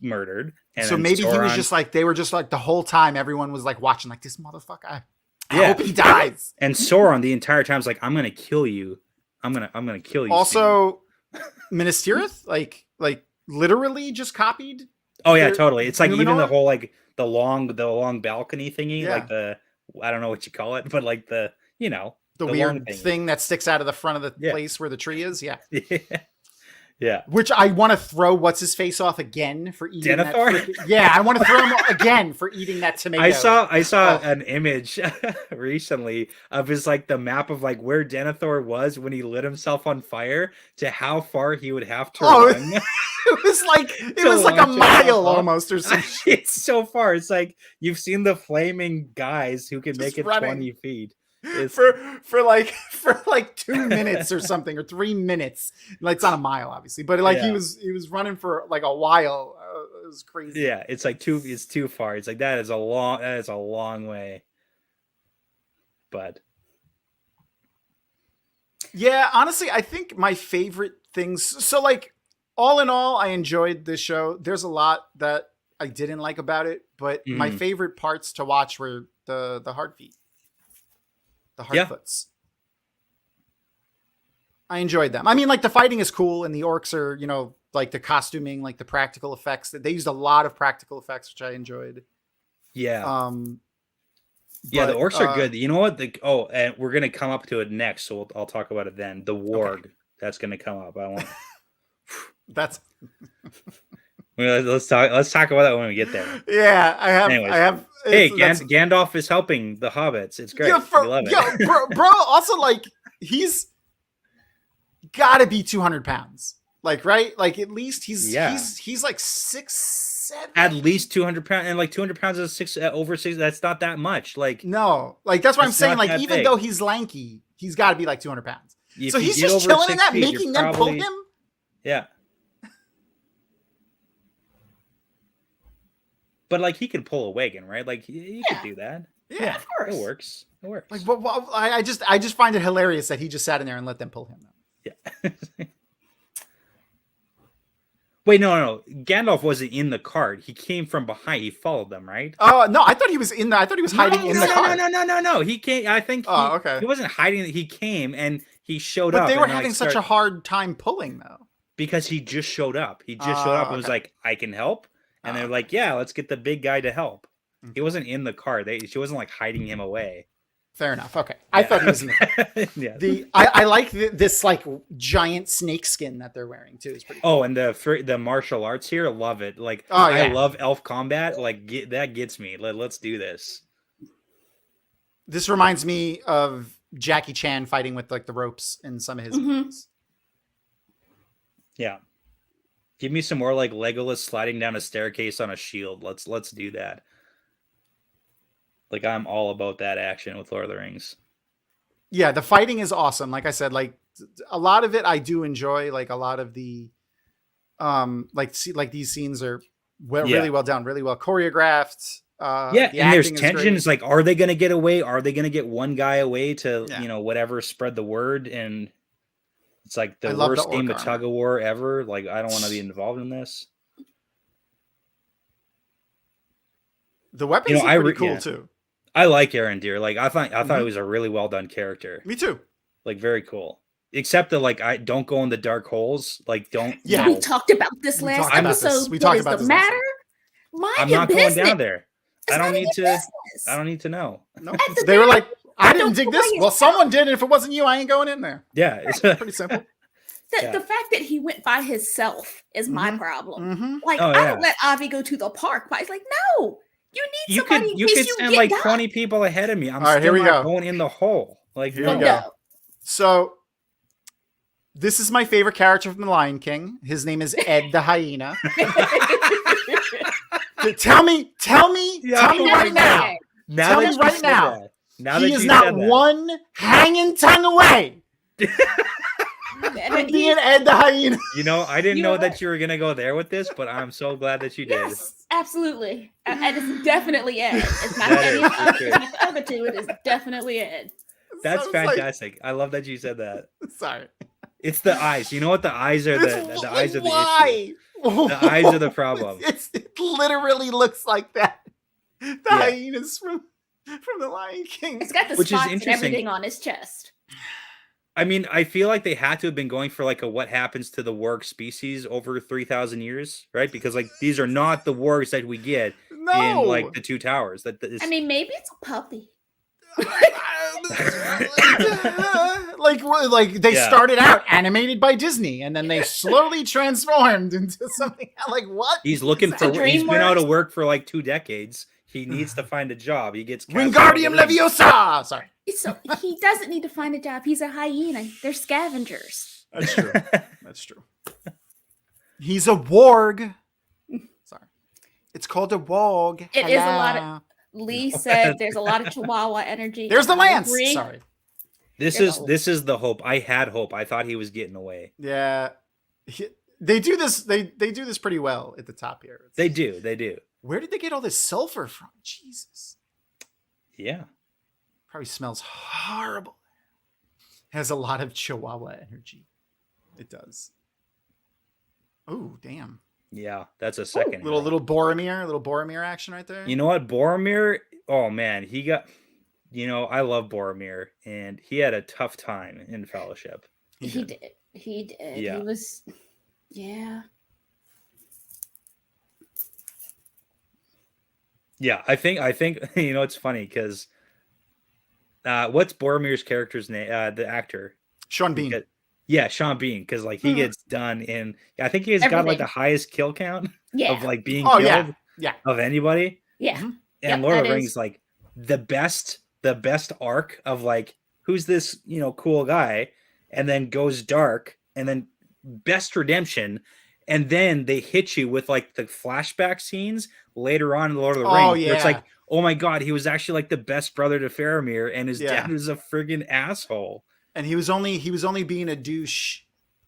murdered. And So then maybe he was Sauron- just like, they were just like the whole time everyone was like watching like this motherfucker. I Yeah. hope he dies. and Sauron the entire time is like, I'm gonna kill you. I'm gonna kill you. Also, Minas Tirith, like literally just copied. oh yeah, they're totally. It's like even the Numenor? whole like the long balcony thingy, Yeah. like the I don't know what you call it, but like the The long weird thing. thing that sticks out of the front of the Yeah. place where the tree is. Yeah. yeah. Which I want to throw what's his face off again for eating that. Denethor? Yeah, I want to throw him again for eating that tomato. I saw Oh. an image recently of his like the map of like where Denethor was when he lit himself on fire to how far he would have to Oh, run. It was like To a launch himself mile off. almost or something. It's so far. It's like you've seen the flaming guys who can Just make it running. 20 feet. It's, For like 2 minutes or something or 3 minutes. Like it's not a mile, obviously, but like Yeah. he was running for like a while. It was crazy. yeah, it's like it's too far. It's like that is a long way. But Yeah, honestly, I think my favorite things. So, like, all in all, I enjoyed this show. There's a lot that I didn't like about it, but my Mhm. favorite parts to watch were the hard feet, the hard Yeah. foots. I enjoyed them. I mean, like the fighting is cool, and the orcs are, you know, like the costuming, like the practical effects. They used a lot of practical effects, which I enjoyed. yeah, Yeah, the But, orcs are good. You know what? And we're gonna come up to it next, so I'll talk about it then. The warg that's gonna come up. I want. That's Let's talk about that when we get there. yeah. Anyways. Hey, Gandalf is helping the hobbits. It's great. Yeah, We love it. bro. Also, like he's got to be 200 pounds. Like right, like at least he's like 6'7". At least 200 pounds, and like 200 pounds is over 6. That's not that much. No, that's what I'm saying. Like even big. though he's lanky, he's got to be like 200 pounds. If so he's just chilling in that, making them pull him. Yeah. But like he could pull a wagon, right? Like he could do that. Yeah, of course. It works. Like, but I just find it hilarious that he just sat in there and let them pull him. Yeah. Wait, no. Gandalf wasn't in the cart. He came from behind. He followed them, right? Oh no, I thought he was in the. I thought he was hiding in the cart. No. He came. I think. He wasn't hiding. He came and he showed up. But they were having such a hard time pulling though. Because he just showed up. He just showed up and was like, "I can help." And they're like, "Yeah, let's get the big guy to help." He wasn't in the car. She wasn't like hiding him away. Fair enough. Okay, I thought he was in the car. I like this like giant snake skin that they're wearing too. It's pretty cool. Oh, and the martial arts here, love it. Like I love elf combat. Like that gets me. Let's do this. This reminds me of Jackie Chan fighting with like the ropes in some of his movies. Yeah. Give me some more like Legolas sliding down a staircase on a shield. Let's do that. Like I'm all about that action with Lord of the Rings. Yeah, the fighting is awesome. Like I said, like a lot of it I do enjoy. Like a lot of the like these scenes are really well done, really well choreographed. And there's tension. It's like, are they gonna get away? Are they gonna get one guy away to whatever, spread the word? And it's like the worst game of tug of war ever. Like I don't want to be involved in this. The weapons are pretty cool too. I like Arendir. Like I thought he was a really well done character. Me too. Like very cool. Except that like I don't go in the dark holes. Like don't. Yeah, we talked about this last episode. We talked about this. Matter? I'm not going down there. I don't need to know. No. They were like, I didn't dig this. Well, someone did. And if it wasn't you, I ain't going in there. Yeah, it's pretty simple. The fact that he went by himself is my problem. Like I don't let Avi go to the park, but it's like no. You need somebody. You could send like 20 people ahead of me. I'm still not going in the hole. Like here we go. So this is my favorite character from The Lion King. His name is Ed the hyena. Tell me right now. Tell me right now. He is not one hanging tongue away from being Ed the hyena. You know, I didn't know that you were gonna go there with this, but I'm so glad that you did. Yes, absolutely. And it's definitely Ed. It's not any of the other two. It is definitely Ed. That's fantastic. I love that you said that. Sorry. It's the eyes. You know what? The eyes are the eyes are the issue. The eyes are the problem. It literally looks like that. The hyenas from The Lion King. It's got the spots and everything on his chest. I mean, I feel like they had to have been going for like a what happens to the warg species over 3,000 years, right? Because like these are not the wargs that we get in like the Two Towers. I mean, maybe it's a puppy. like they started out animated by Disney and then they slowly transformed into something like what? He's looking for. He's been out of work for like 2 decades. He needs to find a job. He gets Wingardium Leviosa. Sorry. So he doesn't need to find a job. He's a hyena. They're scavengers. That's true. That's true. He's a warg. Sorry. It's called a warg. It is a lot of. Lee said there's a lot of Chihuahua energy. There's the lance. Sorry. This is the hope. I had hope. I thought he was getting away. Yeah. They do this. They do this pretty well at the top here. They do. Where did they get all this sulfur from? Jesus. Yeah. Probably smells horrible. Has a lot of Chihuahua energy. It does. Oh, damn. Yeah, that's a second. Little Boromir action right there. You know what? Boromir, oh man, he got, I love Boromir, and he had a tough time in Fellowship. He did. Yeah. He was, yeah. Yeah, I think it's funny because What's Boromir's character's name? The actor. Sean Bean. Yeah, Sean Bean, because like he gets done in. I think he's got like the highest kill count of like being killed of anybody. Yeah, and Lord of the Rings, like the best arc of like who's this cool guy, and then goes dark, and then best redemption, and then they hit you with like the flashback scenes later on in the Lord of the Rings. Yeah. It's like, oh my god, he was actually like the best brother to Faramir, and his dad was a friggin' asshole. And he was only being a douche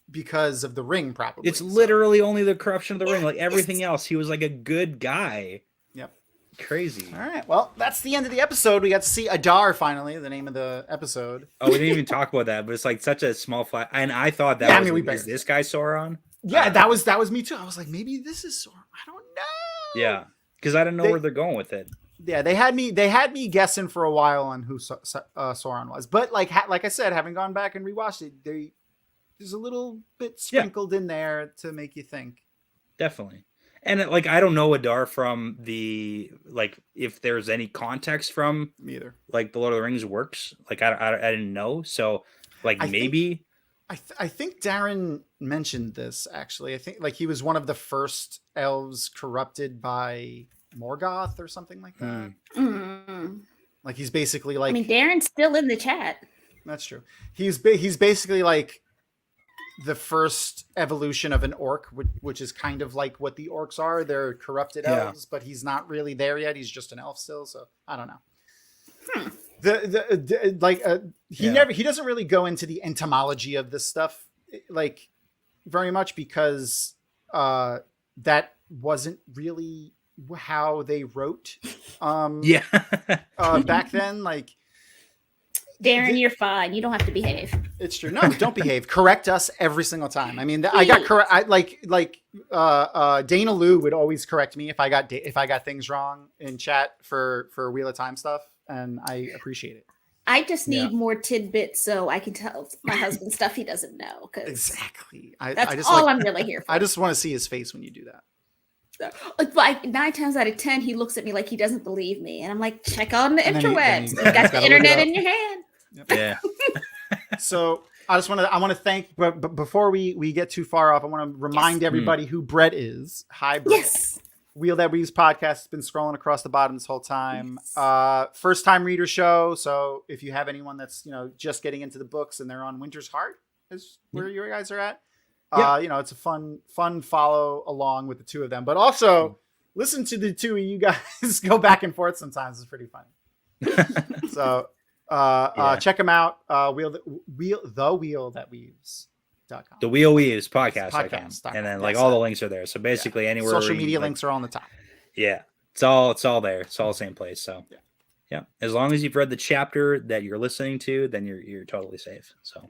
because of the ring, probably. It's literally only the corruption of the ring. Like everything else, he was like a good guy. Yep. Crazy. All right. Well, that's the end of the episode. We got to see Adar finally, the name of the episode. Oh, we didn't even talk about that, but it's like such a small flat. And I thought that is this guy Sauron? Yeah, that was me too. I was like, maybe this is Sauron. I don't know. Yeah, because I don't know where they're going with it. Yeah, they had me guessing for a while on who Sauron was, but like I said, having gone back and rewatched it, there's a little bit sprinkled in there to make you think. Definitely, and like I don't know Adar from the like if there's any context from either like the Lord of the Rings works. Like I didn't know, so like I think Darren mentioned this actually. I think like he was one of the first elves corrupted by Morgoth or something like that. Like he's basically like. I mean, Darren's still in the chat. That's true. He's basically like the first evolution of an orc, which is kind of like what the orcs are. They're corrupted elves, but he's not really there yet. He's just an elf still. So I don't know. He doesn't really go into the entomology of this stuff like very much because that wasn't really how they wrote back then. Like Darren, you're fine. You don't have to behave. It's true. No, don't behave. Correct us every single time. I mean, I got correct. I like Dana Lou would always correct me if I got things wrong in chat for Wheel of Time stuff, and I appreciate it. I just need more tidbits so I can tell my husband stuff he doesn't know. Exactly. That's all I'm really here for. I just want to see his face when you do that. Like 9 times out of 10, he looks at me like he doesn't believe me, and I'm like, check on the interwebs. You got the internet in your hand. Yep. Yeah. So I want to thank, but before we get too far off, I want to remind everybody who Brett is. Hi, Brett. Yes. Wheel That Weaves podcast has been scrolling across the bottom this whole time. First time reader show. So if you have anyone that's just getting into the books and they're on Winter's Heart, is where you guys are at. It's a fun follow along with the two of them, but also listen to the two of you guys go back and forth sometimes. It's pretty funny. So check them out. The Wheel That Weaves.com. The Wheel Weaves podcast. And then like all the links are there. So basically anywhere social media links are on the top. Yeah. It's all there. It's all the same place. So yeah. As long as you've read the chapter that you're listening to, then you're totally safe. So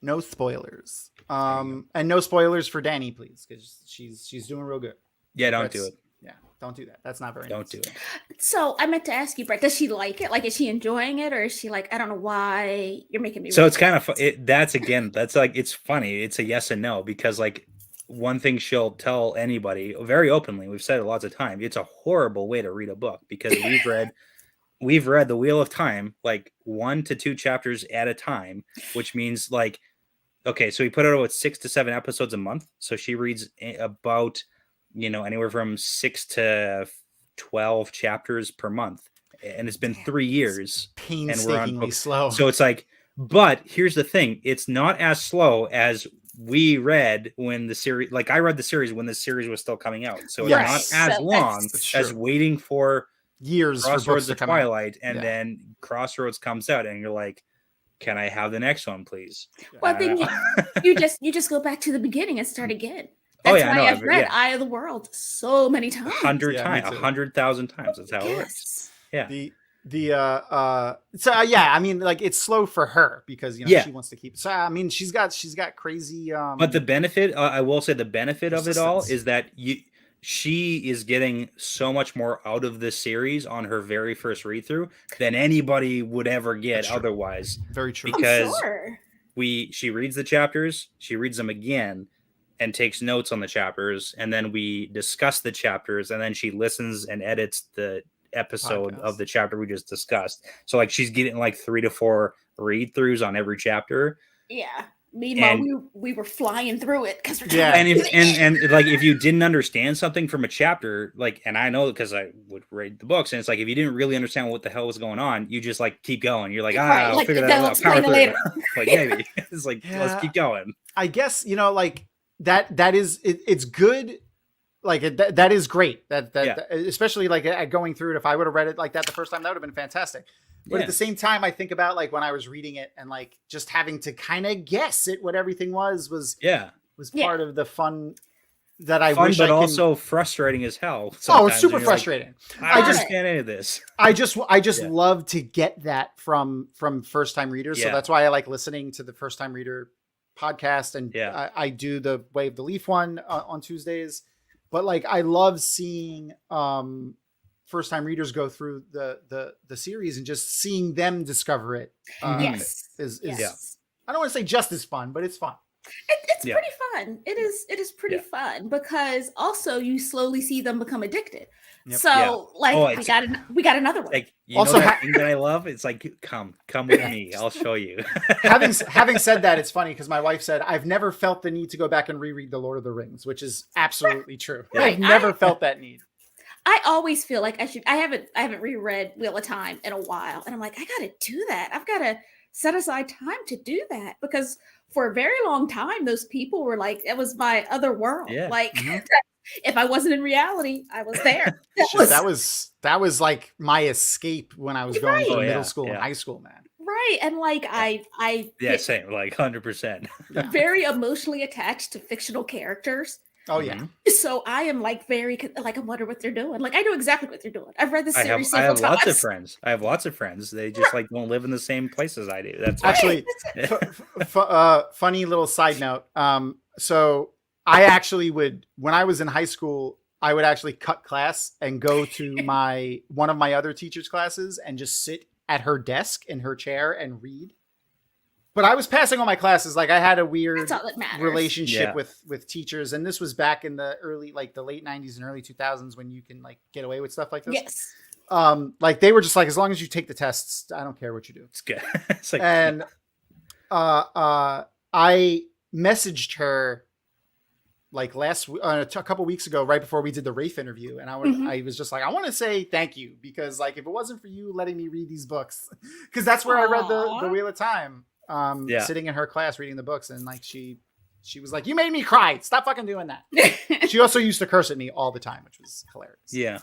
no spoilers. And no spoilers for Dani, please, because she's doing real good. Yeah, don't do it. Yeah, don't do that. That's not very. Don't do it. So I meant to ask you, Brett. Does she like it? Like, is she enjoying it, or is she like, I don't know why you're making me? So it's kind of that's like it's funny. It's a yes and no because like one thing she'll tell anybody very openly. We've said it lots of times. It's a horrible way to read a book because we've read The Wheel of Time like 1 to 2 chapters at a time, which means like. Okay, so we put out 6 to 7 episodes a month. So she reads about, anywhere from 6 to 12 chapters per month. And it's been 3 years. Painstakingly slow. So it's like, but here's the thing. It's not as slow as we read when the series, like I read the series when the series was still coming out. So it's not as long as waiting for years Crossroads of Twilight. And then Crossroads comes out and you're like, can I have the next one, please? Well, then you just go back to the beginning and start again. That's why I've read Eye of the World so many times. 100,000 times. That's how it works. Yeah. I mean, like it's slow for her because she wants to keep. So I mean, she's got crazy. But the benefit, I will say, the benefit of it all is that she is getting so much more out of this series on her very first read through than anybody would ever get otherwise. Very true. Because she reads the chapters, she reads them again and takes notes on the chapters. And then we discuss the chapters and then she listens and edits the episode of the chapter we just discussed. So like she's getting like 3 to 4 read throughs on every chapter. Yeah. Meanwhile, we were flying through it because we're and like if you didn't understand something from a chapter, like, and I know because I would read the books, and it's like if you didn't really understand what the hell was going on, you just like keep going. You're like, I'll figure that out. Power through. Like maybe it's like let's keep going. I guess like that is it's good. Like that is great. That especially like going through it. If I would have read it like that the first time, that would have been fantastic. But at the same time, I think about like when I was reading it and like just having to kind of guess it, what everything was part of the fun that I wish. But also frustrating as hell. Oh, it's super frustrating. Like, I just understand any of this. I just love to get that from first time readers. So that's why I like listening to the first time reader podcast, and I do the Wave the Leaf one on Tuesdays. But like I love seeing first time readers go through the series and just seeing them discover it. Is I don't want to say just as fun, but it's fun. It's pretty fun. It is pretty fun because also you slowly see them become addicted. Yep. So like we got another one. Like, also that thing that I love, it's like come with me, I'll show you. having said that, it's funny because my wife said I've never felt the need to go back and reread The Lord of the Rings, which is absolutely true. Right. I've never felt that need. I always feel like I should. I haven't reread Wheel of Time in a while, and I'm like, I gotta do that. I've got to set aside time to do that because for a very long time, those people were like, it was my other world. Yeah. Like, if I wasn't in reality, I was there. That was like my escape when I was going through middle school and high school, man. Right, and like I same, like 100%. Very emotionally attached to fictional characters. Oh yeah. So I am like very like I wonder what they're doing. Like I know exactly what they're doing. I've read the series. I have lots of friends. They just like don't live in the same place as I do. That's actually funny little side note. So I actually would, when I was in high school, I would actually cut class and go to one of my other teacher's classes and just sit at her desk in her chair and read. But I was passing all my classes. Like I had a weird relationship with teachers. And this was back in the the late 90s and early 2000s when you can like get away with stuff like this. Yes. Like they were just like, as long as you take the tests, I don't care what you do. It's good. It's like, and I messaged her like a couple weeks ago, right before we did the Rafe interview. And I was just like, I want to say thank you because like, if it wasn't for you letting me read these books, because that's where I read the Wheel of Time. Sitting in her class reading the books, and like she was like, "You made me cry. Stop fucking doing that." She also used to curse at me all the time, which was hilarious. Yeah.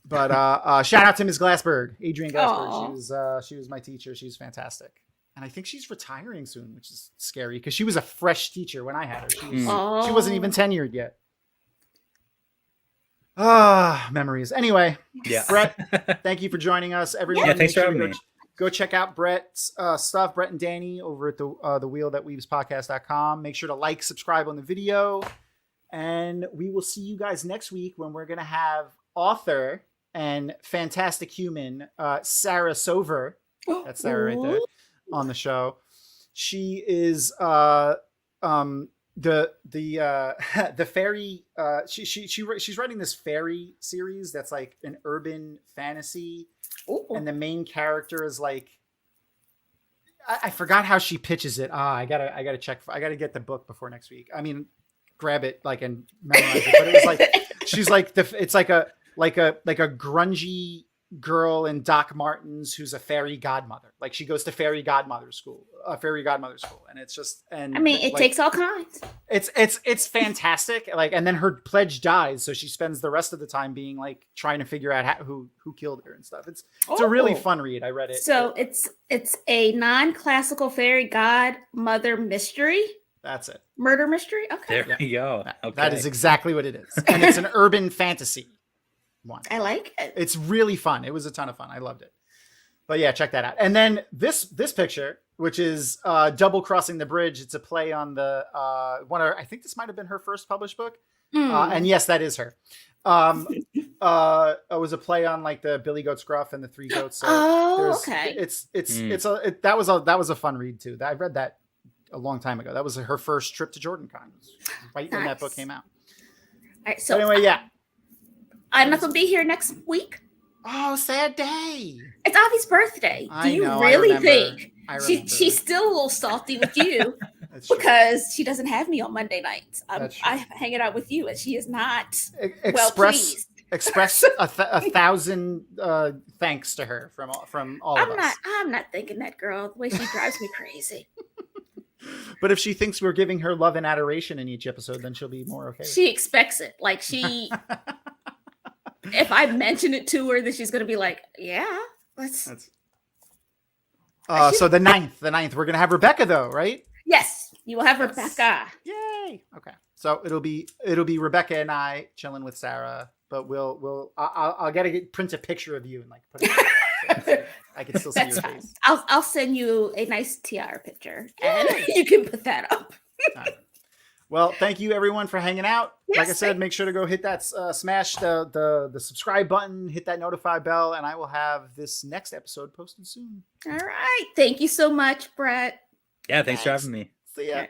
But shout out to Ms. Glassberg, Adrienne Glassberg. She was my teacher. She was fantastic, and I think she's retiring soon, which is scary because she was a fresh teacher when I had her. She wasn't even tenured yet. Memories. Anyway, Brett, thank you for joining us, everyone. Yeah, thanks for having me. Go check out Brett's stuff, Brett and Dani, over at the Wheel That Weaves podcast.com. Make sure to like, subscribe on the video. And we will see you guys next week when we're going to have author and fantastic human, Sarah Sover. That's Sarah right there on the show. She is the fairy. She's writing this fairy series that's like an urban fantasy. Ooh. And the main character is like, I forgot how she pitches it. I gotta check. I gotta get the book before next week. I mean, grab it like and memorize it. But it was like she's like it's like a grungy girl in Doc Martens who's a fairy godmother. Like she goes to fairy godmother school, and it's just and I mean it takes all kinds. It's fantastic. Like and then her pledge dies, so she spends the rest of the time being like trying to figure out who killed her and stuff. It's a really fun read. I read it. So it's a non-classical fairy godmother mystery. That's it. Murder mystery. Okay. There you go. Okay. That is exactly what it is, and it's an urban fantasy one. I like it. It's really fun. It was a ton of fun. I loved it. But yeah, check that out. And then this picture, which is Double Crossing the Bridge. It's a play on the I think this might have been her first published book. And yes, that is her. It was a play on like the Billy Goat Scruff and the Three Goats. So okay. That was a fun read too. I read that a long time ago. That was her first trip to JordanCon, right when that book came out. All right. So anyway, yeah. I'm not going to be here next week. Oh, sad day. It's Avi's birthday. Do you really think she's still a little salty with you because she doesn't have me on Monday nights? I'm hanging out with you, and she is not well pleased. Express a 1,000 thanks to her from all of us. I'm not thinking that, girl. The way she drives me crazy. But if she thinks we're giving her love and adoration in each episode, then she'll be more okay. She expects it. Like if I mention it to her, then she's going to be like, yeah, let's. So the 9th, we're going to have Rebecca though, right? Yes, you will have Rebecca. Yay. Okay. So it'll be Rebecca and I chilling with Sarah, but I'll print a picture of you and like put it so I can still see your face. I'll send you a nice tiara picture and you can put that up. Right. Well, thank you everyone for hanging out. Yes, like I said, make sure to go hit that smash the subscribe button, hit that notify bell, and I will have this next episode posted soon. All right. Thank you so much, Brett. Yeah, thanks for having me. See ya.